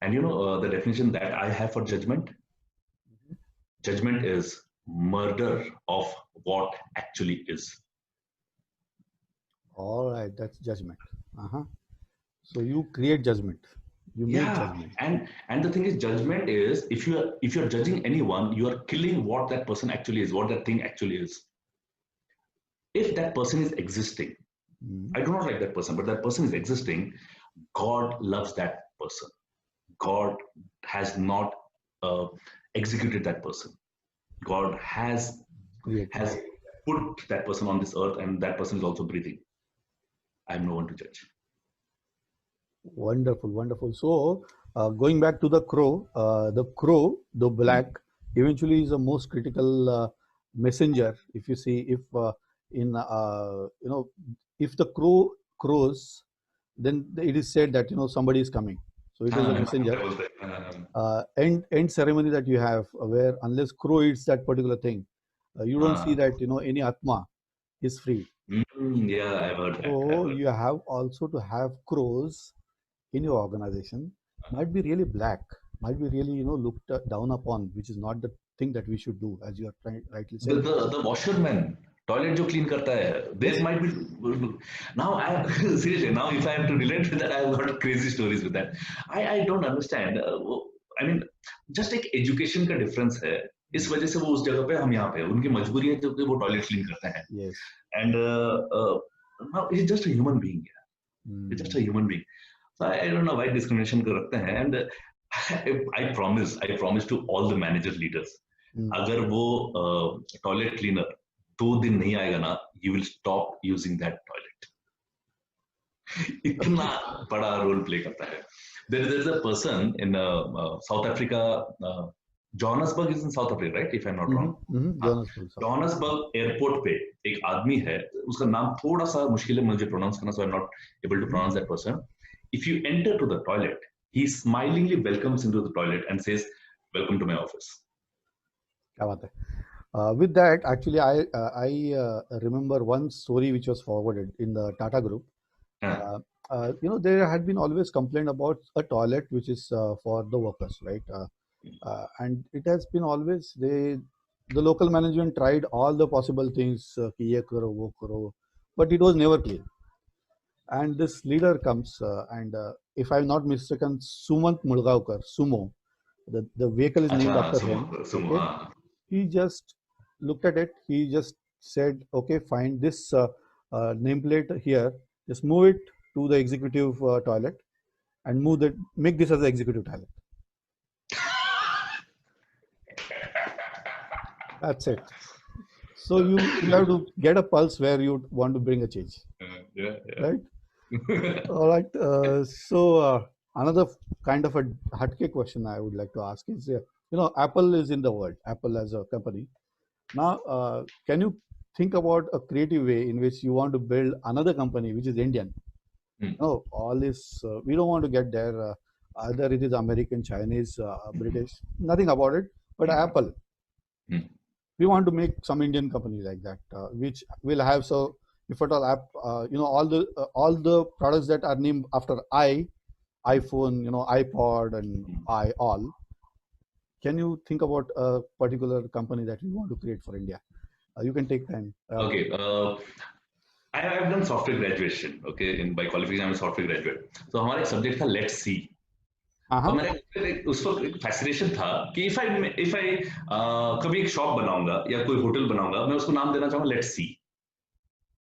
And you know the definition that I have for judgment? Judgment is murder of what actually is. All right, that's judgment. So you create judgment. You make judgment. And the thing is, judgment is if you're judging anyone, you are killing what that person actually is, what that thing actually is. If that person is existing, I do not like that person, but that person is existing, God loves that person. God has not executed that person. God has put that person on this earth, and that person is also breathing. I am no one to judge. Wonderful, wonderful. So, going back to the crow, the black, eventually is the most critical messenger. If you see, if if the crow crows, then it is said that somebody is coming. So it is a messenger. क्या बोलते हैं? End ceremony that you have, where unless crow eats that particular thing, you don't see that any atma is free. Yeah, I've heard that. So you have also to have crows in your organization. Might be really black, might be really looked down upon, which is not the thing that we should do, as you are rightly The, saying. the washerman toilet जो clean करता है, there Yes. might be now I seriously now if I have to relate with that, I've got crazy stories with that. I don't understand. I mean just एक education का difference है. इस वजह से वो उस जगह पे हम यहाँ पे उनकी मजबूरी है जो कि वो टॉयलेट क्लीन करते हैं. Yes. And now he's just a human being. He's just a human being. So I don't know why discrimination कर रखते हैं. And I promise to all the manager leaders. अगर वो टॉयलेट क्लीनर 2 दिन नहीं आएगा ना, you will stop using that toilet. इतना बड़ा रोल प्ले करता है. There is a person in South Africa. Johannesburg is in South Africa, right? If I'm not wrong. Johannesburg airport पे एक आदमी है, उसका नाम थोड़ा सा मुश्किल है मुझे pronounce करना, so I'm not able to pronounce that person. If you enter to the toilet, he smilingly welcomes into the toilet and says, "Welcome to my office." क्या बात है. With that, actually, I remember one story which was forwarded in the Tata Group. There had been always complaint about a toilet which is for the workers, right? And it has been always the local management tried all the possible things, कि ये करो वो करो, but it was never clean. And this leader comes, and if I'm not mistaken, Sumant Murgaonkar, Sumo, the vehicle is named after him. Okay? He just looked at it. He just said, "Okay, fine. This nameplate here, just move it to the executive toilet, and make this as the executive toilet." That's it. So you have to get a pulse where you want to bring a change. Yeah. Right? All right. So another kind of a hatke question I would like to ask is, Apple is in the world, Apple as a company. Now, can you think about a creative way in which you want to build another company which is Indian? No, all this, we don't want to get there. Either it is American, Chinese, British, nothing about it, but Apple. We want to make some Indian company like that, which will have, so if at all app, all the products that are named after iPhone, iPod and all. Can you think about a particular company that you want to create for India? You can take time. Okay. I have done software graduation. Okay, by qualification I'm a software graduate. So हमारा एक subject था Let's See. तो मैंने उस वक्त एक fascination था कि if I कभी एक शॉप बनाऊंगा या कोई होटल बनाऊंगा, मैं उसको नाम देना चाहूंगा Let's See.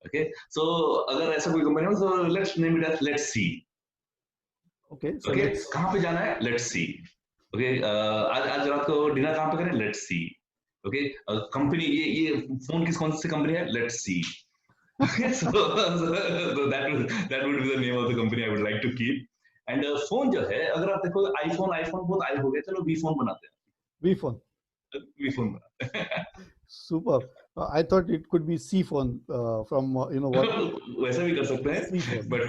Okay, so अगर ऐसा कोई कंपनी हो तो let's name it as Let's See. Okay, so okay, कहाँ पे जाना है? Let's see. Okay, आज रात को डिनर कहाँ पे करें? Let's see. Okay, कंपनी ये फोन कौन सी कंपनी है? Let's see. Okay, so that would be the name of the company I would like to keep. And phone जो है, अगर आप देखो iPhone बहुत आए हो गए, चलो V phone बनाते हैं. V phone बनाते हैं. Super. I thought it could be C phone from what. वैसा भी कर सकते हैं, but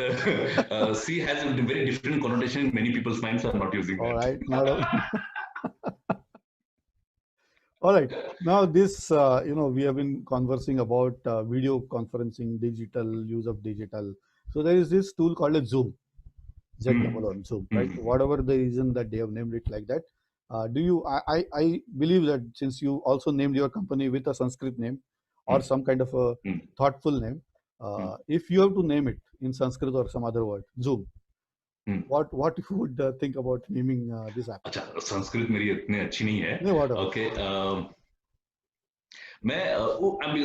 C has a very different connotation in many people's minds, so I'm not using that. All right, all right. Now this, we have been conversing about video conferencing, digital use of digital. So there is this tool called a Zoom. Zoom, right? Whatever the reason that they have named it like that. I believe that since you also named your company with a Sanskrit name or some kind of a thoughtful name, if you have to name it in Sanskrit or some other word, Zoom, what you would think about naming this app? अच्छा, संस्कृत मेरी इतनी अच्छी नहीं है. No, whatever. Okay,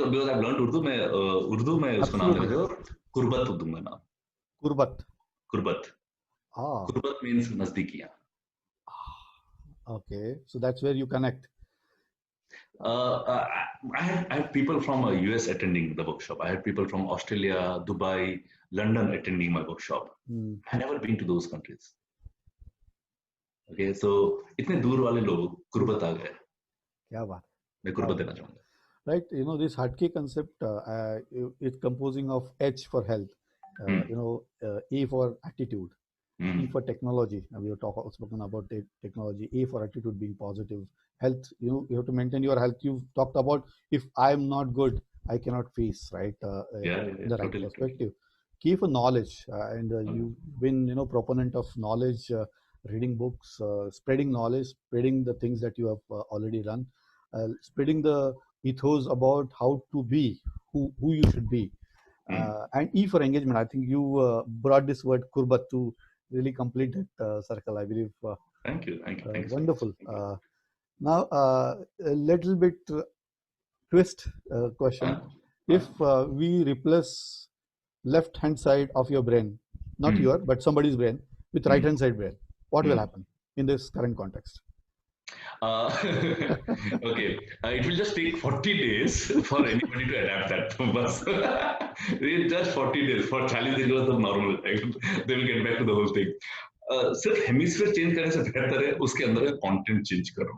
because I've learned Urdu, मैं उर्दू में उसको नाम देना चाहूँ, कुर्बत दूंगा नाम. कुर्बत. Kurbat means nazdikiyan. Okay, so that's where you connect. I had people from US attending the workshop. I had people from Australia, Dubai, London attending my workshop. I never been to those countries. Okay, so इतने दूर वाले लोग कुर्बत आ गए. क्या बात? मैं कुर्बत देना चाहूँगा. Right, this Hatke concept is composing of H for health, A for attitude, T for technology. We have spoken about technology. A for attitude, being positive. Health, you have to maintain your health. You've talked about, if I'm not good, I cannot face, right? The right Totally. perspective. K for knowledge, and you've been, proponent of knowledge, reading books, spreading knowledge, spreading the things that you have already done, spreading the ethos about how to be, who you should be. And E for engagement. I think you brought this word kurbat to really complete that circle, I believe. Thank you. Wonderful. Now, a little bit twist question. If we replace left hand side of your brain, not your, but somebody's brain, with right hand side brain, what will happen in this current context? Okay, it will just take 40 days for anybody to adapt that. It's just 40 days. For 40 days of normal, they will get back to the whole thing. सिर्फ hemisphere change करने से बेहतर है उसके अंदर का content change करो,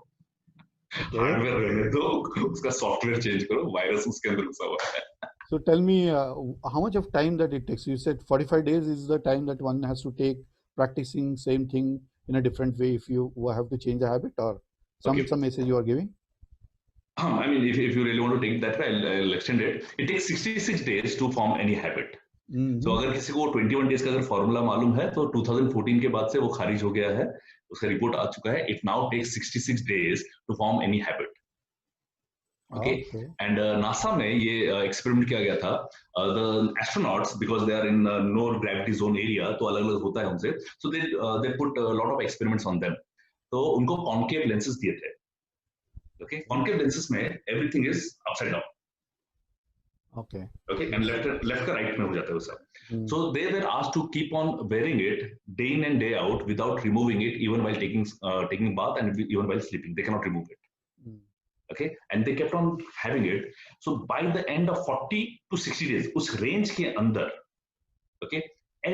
hardware रहने दो, उसका सॉफ्टवेयर चेंज करो, वायरस उसके अंदर घुसा हुआ है. So tell me, how much of time that it takes? You said 45 days is the time that one has to take practicing same thing in a different way if you have to change a habit, or some message you are giving? I mean, if you really want to take that, I'll extend it. It takes 66 days to form any habit. So अगर किसी को 21 days का अगर formula मालूम है तो 2014 के बाद से वो खारिज हो गया है, उसका रिपोर्ट आ चुका है. It now takes 66 days to form any habit. Okay, and NASA में ये एक्सपेरिमेंट किया गया था. The astronauts, because they are in no gravity zone area, तो अलग अलग होता है उनसे, so they put lot of experiments on them. तो उनको कॉन्केव लेंसेज दिए थे. ओके, कॉन्केव लेंसेज में everything is upside down. Okay, and left का right में हो जाता है वो सब. So they were asked to keep on wearing it day in and day out without removing it, even while taking bath and even while sleeping. They cannot remove it. Okay, and they kept on having it. So by the end of 40 to 60 days, उस range के अंदर, okay,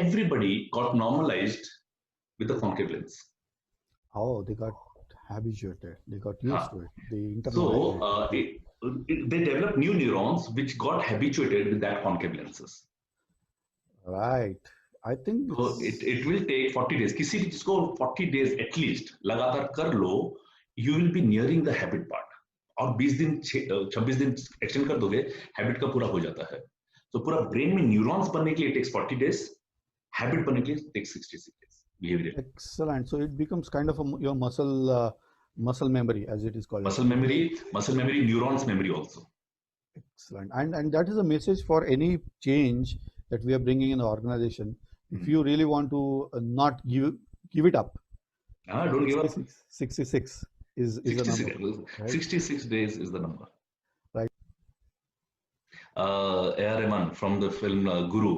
everybody got normalized with the concave lens. Oh, they got habituated. They got used to it. They internalized it. They developed new neurons which got habituated with that concave lenses. Right. I think so it will take 40 days. किसी भी चीज को 40 days at least लगातार कर लो, you will be nearing the habit part. और 20 दिन 26 दिन extend कर दोगे, हैबिट का पूरा हो जाता है. तो पूरा ब्रेन में न्यूरॉन्स बनने के लिए takes 40 days, हैबिट बनने के लिए takes 66 days. Behavior. Excellent. So it becomes kind of your muscle memory, as it is called. Muscle memory, neurons memory also. Excellent. And that is a message for any change that we are bringing in the organization. If you really want to not give it up. Don't give up. 66 is the number. Right? 66 days is the number. Right. A.R. Rahman from the film Guru,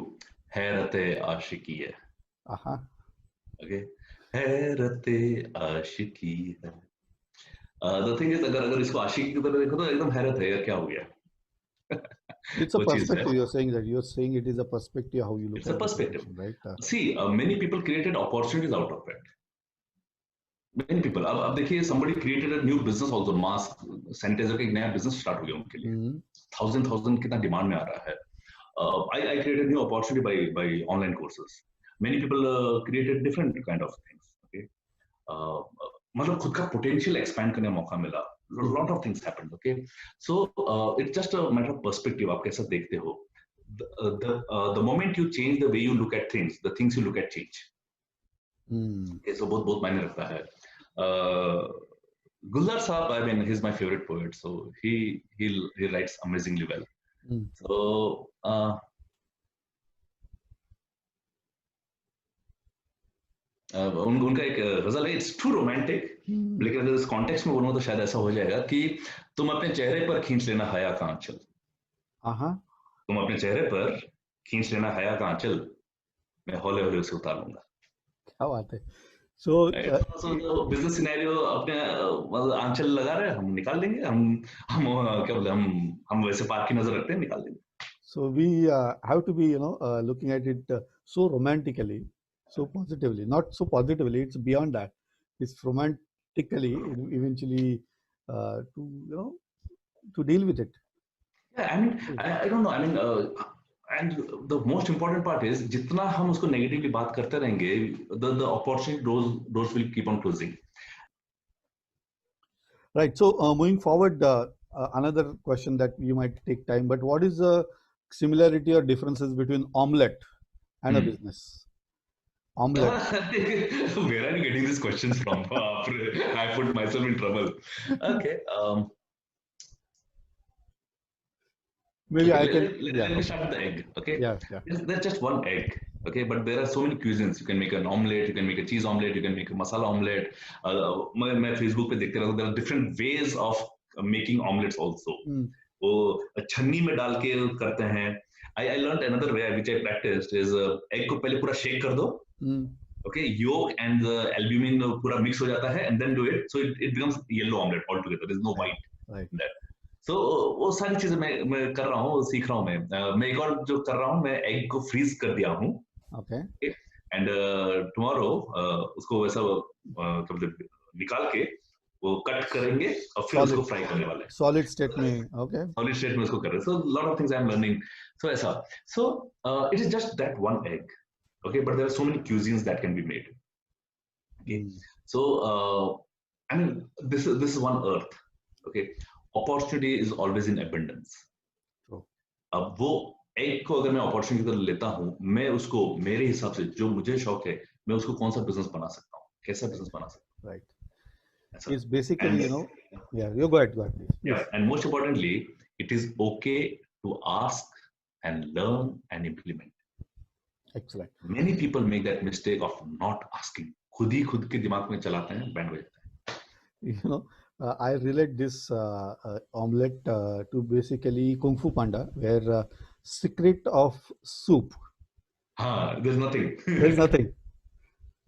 Hairate Ashiki hai. Okay. Hairate Ashiki hai. The thing is, अगर इसको आशिकी की तरह देखो तो एकदम हैरत है, यार क्या हो गया. It's a perspective. You're saying it is a perspective how you look. It's a perspective, right? See, many people created opportunities out of it. Many people. अब देखिए, somebody created a new business also. Mask sanitizer का एक नया business start हो गया उनके लिए. 1,000 कितना demand में आ रहा है. I created new opportunity by online courses. Many people created different kind of things. Okay. मतलब खुद का पोटेंशियल एक्सपैंड करने का मौका मिला. Lot of things happened. Okay, so it's just a matter of perspective. आप कैसा देखते हो. The moment you change the way you look at things, the things you look at change. So बहुत मायने रखता है. गुलजार साहब, I mean, he is my favourite poet, so he writes amazingly well. So उनका एक गजल है, इट्स टू रोमांटिक, लेकिन अगर इस कॉन्टेक्स्ट में बोलूं तो शायद ऐसा हो जाएगा कि तुम अपने चेहरे पर खींच लेना हया का आंचल. तुम अपने चेहरे पर खींच लेना हया का आंचल, मैं हौले हौले उसे उतार लूंगा. क्या बात है. So बिजनेस सिनेरियो अपने आंचल लगा रहे हैं, हम निकाल देंगे. हम क्या बोलते हैं, हम वैसे पार्क की नजर रखते हैं, निकाल देंगे. So we have to be looking at it so romantically, so positively, not so positively, it's beyond that. It's romantically eventually to deal with it. Yeah, I mean, I don't know. I mean, and the most important part is जितना हम उसको negatively बात करते रहेंगे, the opportunity doors will keep on closing. Right. So moving forward, another question that you might take time, but what is the similarity or differences between omelette and a business? Omelette. Where are you getting these questions from? I put myself in trouble. Okay. Maybe Okay, I can. let me start with the egg. Okay, Yeah. Yeah. there's just one egg. Okay, but there are so many cuisines. You can make an omelette, you can make a cheese omelette, you can make a masala omelette. मैं Facebook पे देखते रहता हूँ. There are different ways of making omelets also. वो छन्नी में डाल के करते हैं. I learned another way which I practiced is egg को पहले पूरा shake कर दो. Okay, yolk and the albumin पूरा mix हो जाता है and then do it. So it becomes yellow omelette altogether. There is no white. Right. There. So वो सारी चीजें मैं कर रहा हूँ, सीख रहा हूँ मैं एक और जो कर रहा हूँ, मैं एग को फ्रीज कर दिया हूँ. Okay. एंड टुमारो उसको वैसा निकाल के वो कट करेंगे और फिर उसको फ्राई करने वाले. Solid state में. Okay. Solid state में उसको कर रहे हैं. So lot of things I am learning. So ऐसा. So it is just that one egg. Okay, but there are so many cuisines that can be made. Okay. So I mean this is one earth. Okay. Opportunity is always in abundance. अब वो egg को अगर मैं opportunity की तरह लेता हूँ, मैं उसको मेरे हिसाब से जो मुझे शौक है, मैं उसको कौन सा बिजनेस बना सकता हूँ, कैसा बिजनेस बना सकता हूँ. Right. It's basically, yeah, you go ahead, please. Yeah, and most importantly, it is okay to ask and learn and implement. Excellent. Many people make that mistake of not asking. खुद ही खुद के दिमाग में चलाते हैं, बैंड बजाते हैं. I relate this omelette to basically Kung Fu Panda, where secret of soup. There's nothing. There's nothing.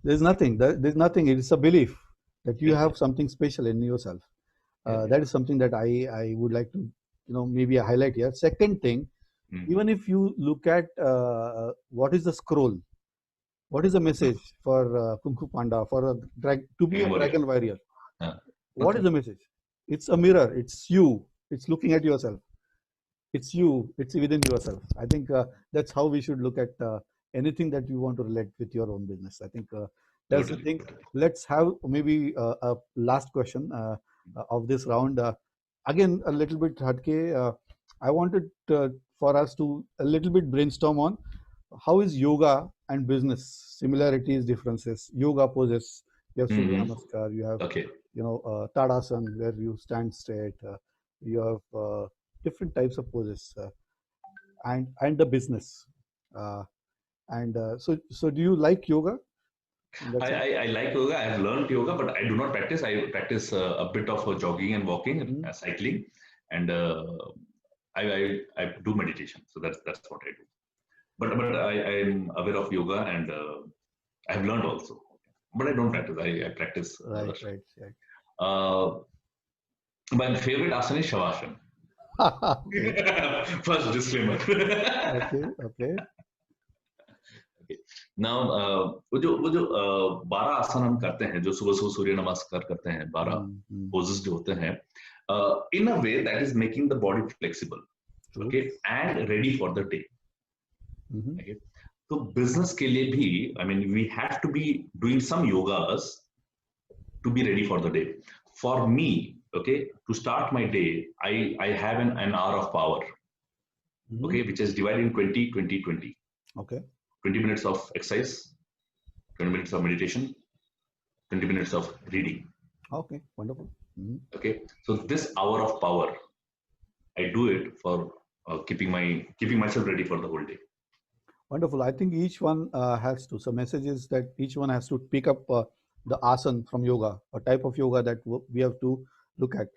There's nothing. There's nothing. It's a belief that you have something special in yourself. That is something that I would like to, maybe highlight here. Second thing, even if you look at what is the scroll, what is the message for Kung Fu Panda, for to be a dragon warrior? What is the message? It's a mirror. It's you. It's looking at yourself. It's you. It's within yourself. I think that's how we should look at anything that you want to relate with your own business. I think that's the thing. Let's have maybe a last question of this round. Again, a little bit hatke. I wanted for us to a little bit brainstorm on how is yoga and business, similarities, differences. Yoga poses. You have Surya Namaskar. You have Tadasana, where you stand straight. You have different types of poses, and the business. So do you like yoga? I like yoga. I have learned yoga, but I do not practice. I practice a bit of jogging and walking and cycling, and I do meditation. So that's what I do. But I am aware of yoga, and I have learned also. But I don't practice. I practice. Right. My favorite asana is Shavasana. First disclaimer. Okay. Now वो जो 12 आसन हम करते हैं, जो सुबह सूर्य नमस्कार करते हैं, 12 poses जो होते हैं, in a way that is making the body flexible, okay, and ready for the day. Okay. So business के लिए भी, I mean, we have to be doing some yogas to be ready for the day. For me, okay, to start my day, I have an hour of power, okay, which is divided in 20-20-20. Okay. 20 minutes of exercise, 20 minutes of meditation, 20 minutes of reading. Okay, wonderful. Okay, so this hour of power, I do it for keeping myself ready for the whole day. Wonderful. I think each one has to, some messages that each one has to pick up the asana from yoga, a type of yoga that we have to look at,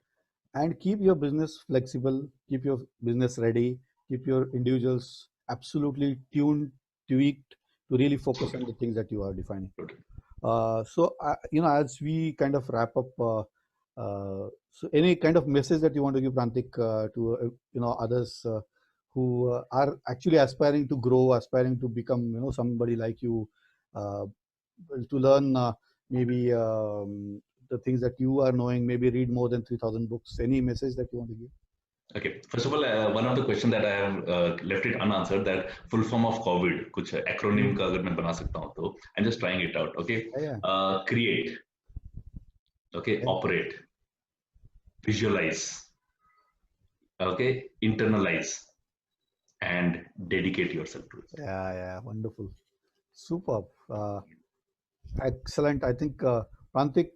and keep your business flexible, keep your business ready, keep your individuals absolutely tuned, tweaked to really focus on the things that you are defining. So as we kind of wrap up, so any kind of message that you want to give, Prantik, to others who are actually aspiring to grow, aspiring to become somebody like you, to learn maybe the things that you are knowing, maybe read more than 3,000 books. Any message that you want to give? Okay. First of all, one of the question that I have left it unanswered, that full form of COVID, कुछ acronym का अगर मैं बना सकता हूँ तो I'm just trying it out. Okay. Yeah. Create. Okay. Yeah. Operate. Visualize. Okay. Internalize. And dedicate yourself to it. Yeah, wonderful, superb, excellent. I think Prantik,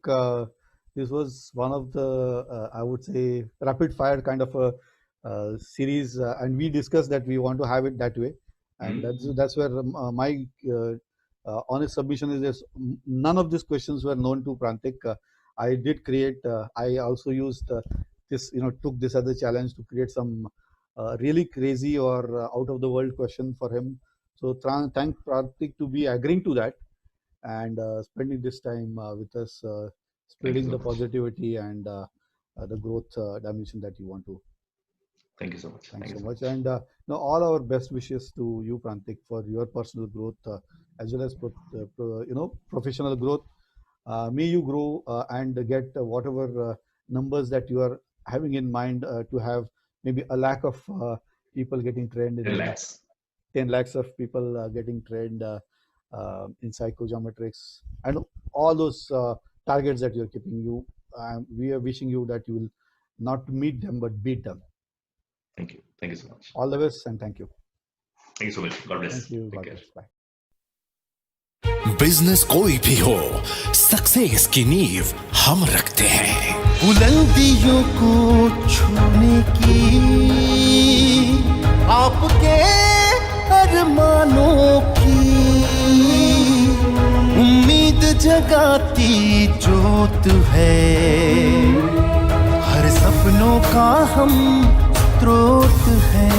this was one of the I would say rapid fire kind of a series, and we discussed that we want to have it that way, and that's where my honest submission is this: none of these questions were known to Prantik. I did create. I also used this, took this as a challenge to create some really crazy or out of the world question for him. So thank Prantik to be agreeing to that and spending this time with us, spreading the positivity and the growth dimension that you want to. Thank you so much. Thanks so much. And all our best wishes to you, Prantik, for your personal growth as well as professional growth. May you grow and get whatever numbers that you are having in mind to have. Maybe a lakh of people getting trained. 10 lakhs. 10 lakhs of people getting trained in psychogeometrics, and all those targets that you're keeping. We are wishing you that you will not meet them but beat them. Thank you. Thank you so much. All the best and thank you. Thank you so much. God bless. Thank you. Take God care. bless. Bye. Business कोई भी हो, success की नींव हम रखते हैं। बुलंदियों को छूने की आपके अरमानों की उम्मीद जगाती जोत है, हर सपनों का हम स्रोत है।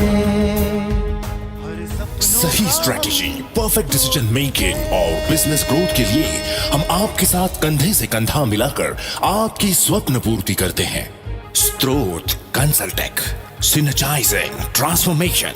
सही स्ट्रेटेजी, परफेक्ट डिसीजन मेकिंग और बिजनेस ग्रोथ के लिए हम आपके साथ कंधे से कंधा मिलाकर आपकी स्वप्न पूर्ति करते हैं। स्त्रोत कंसल्टेक, सिनर्जाइजिंग ट्रांसफॉर्मेशन।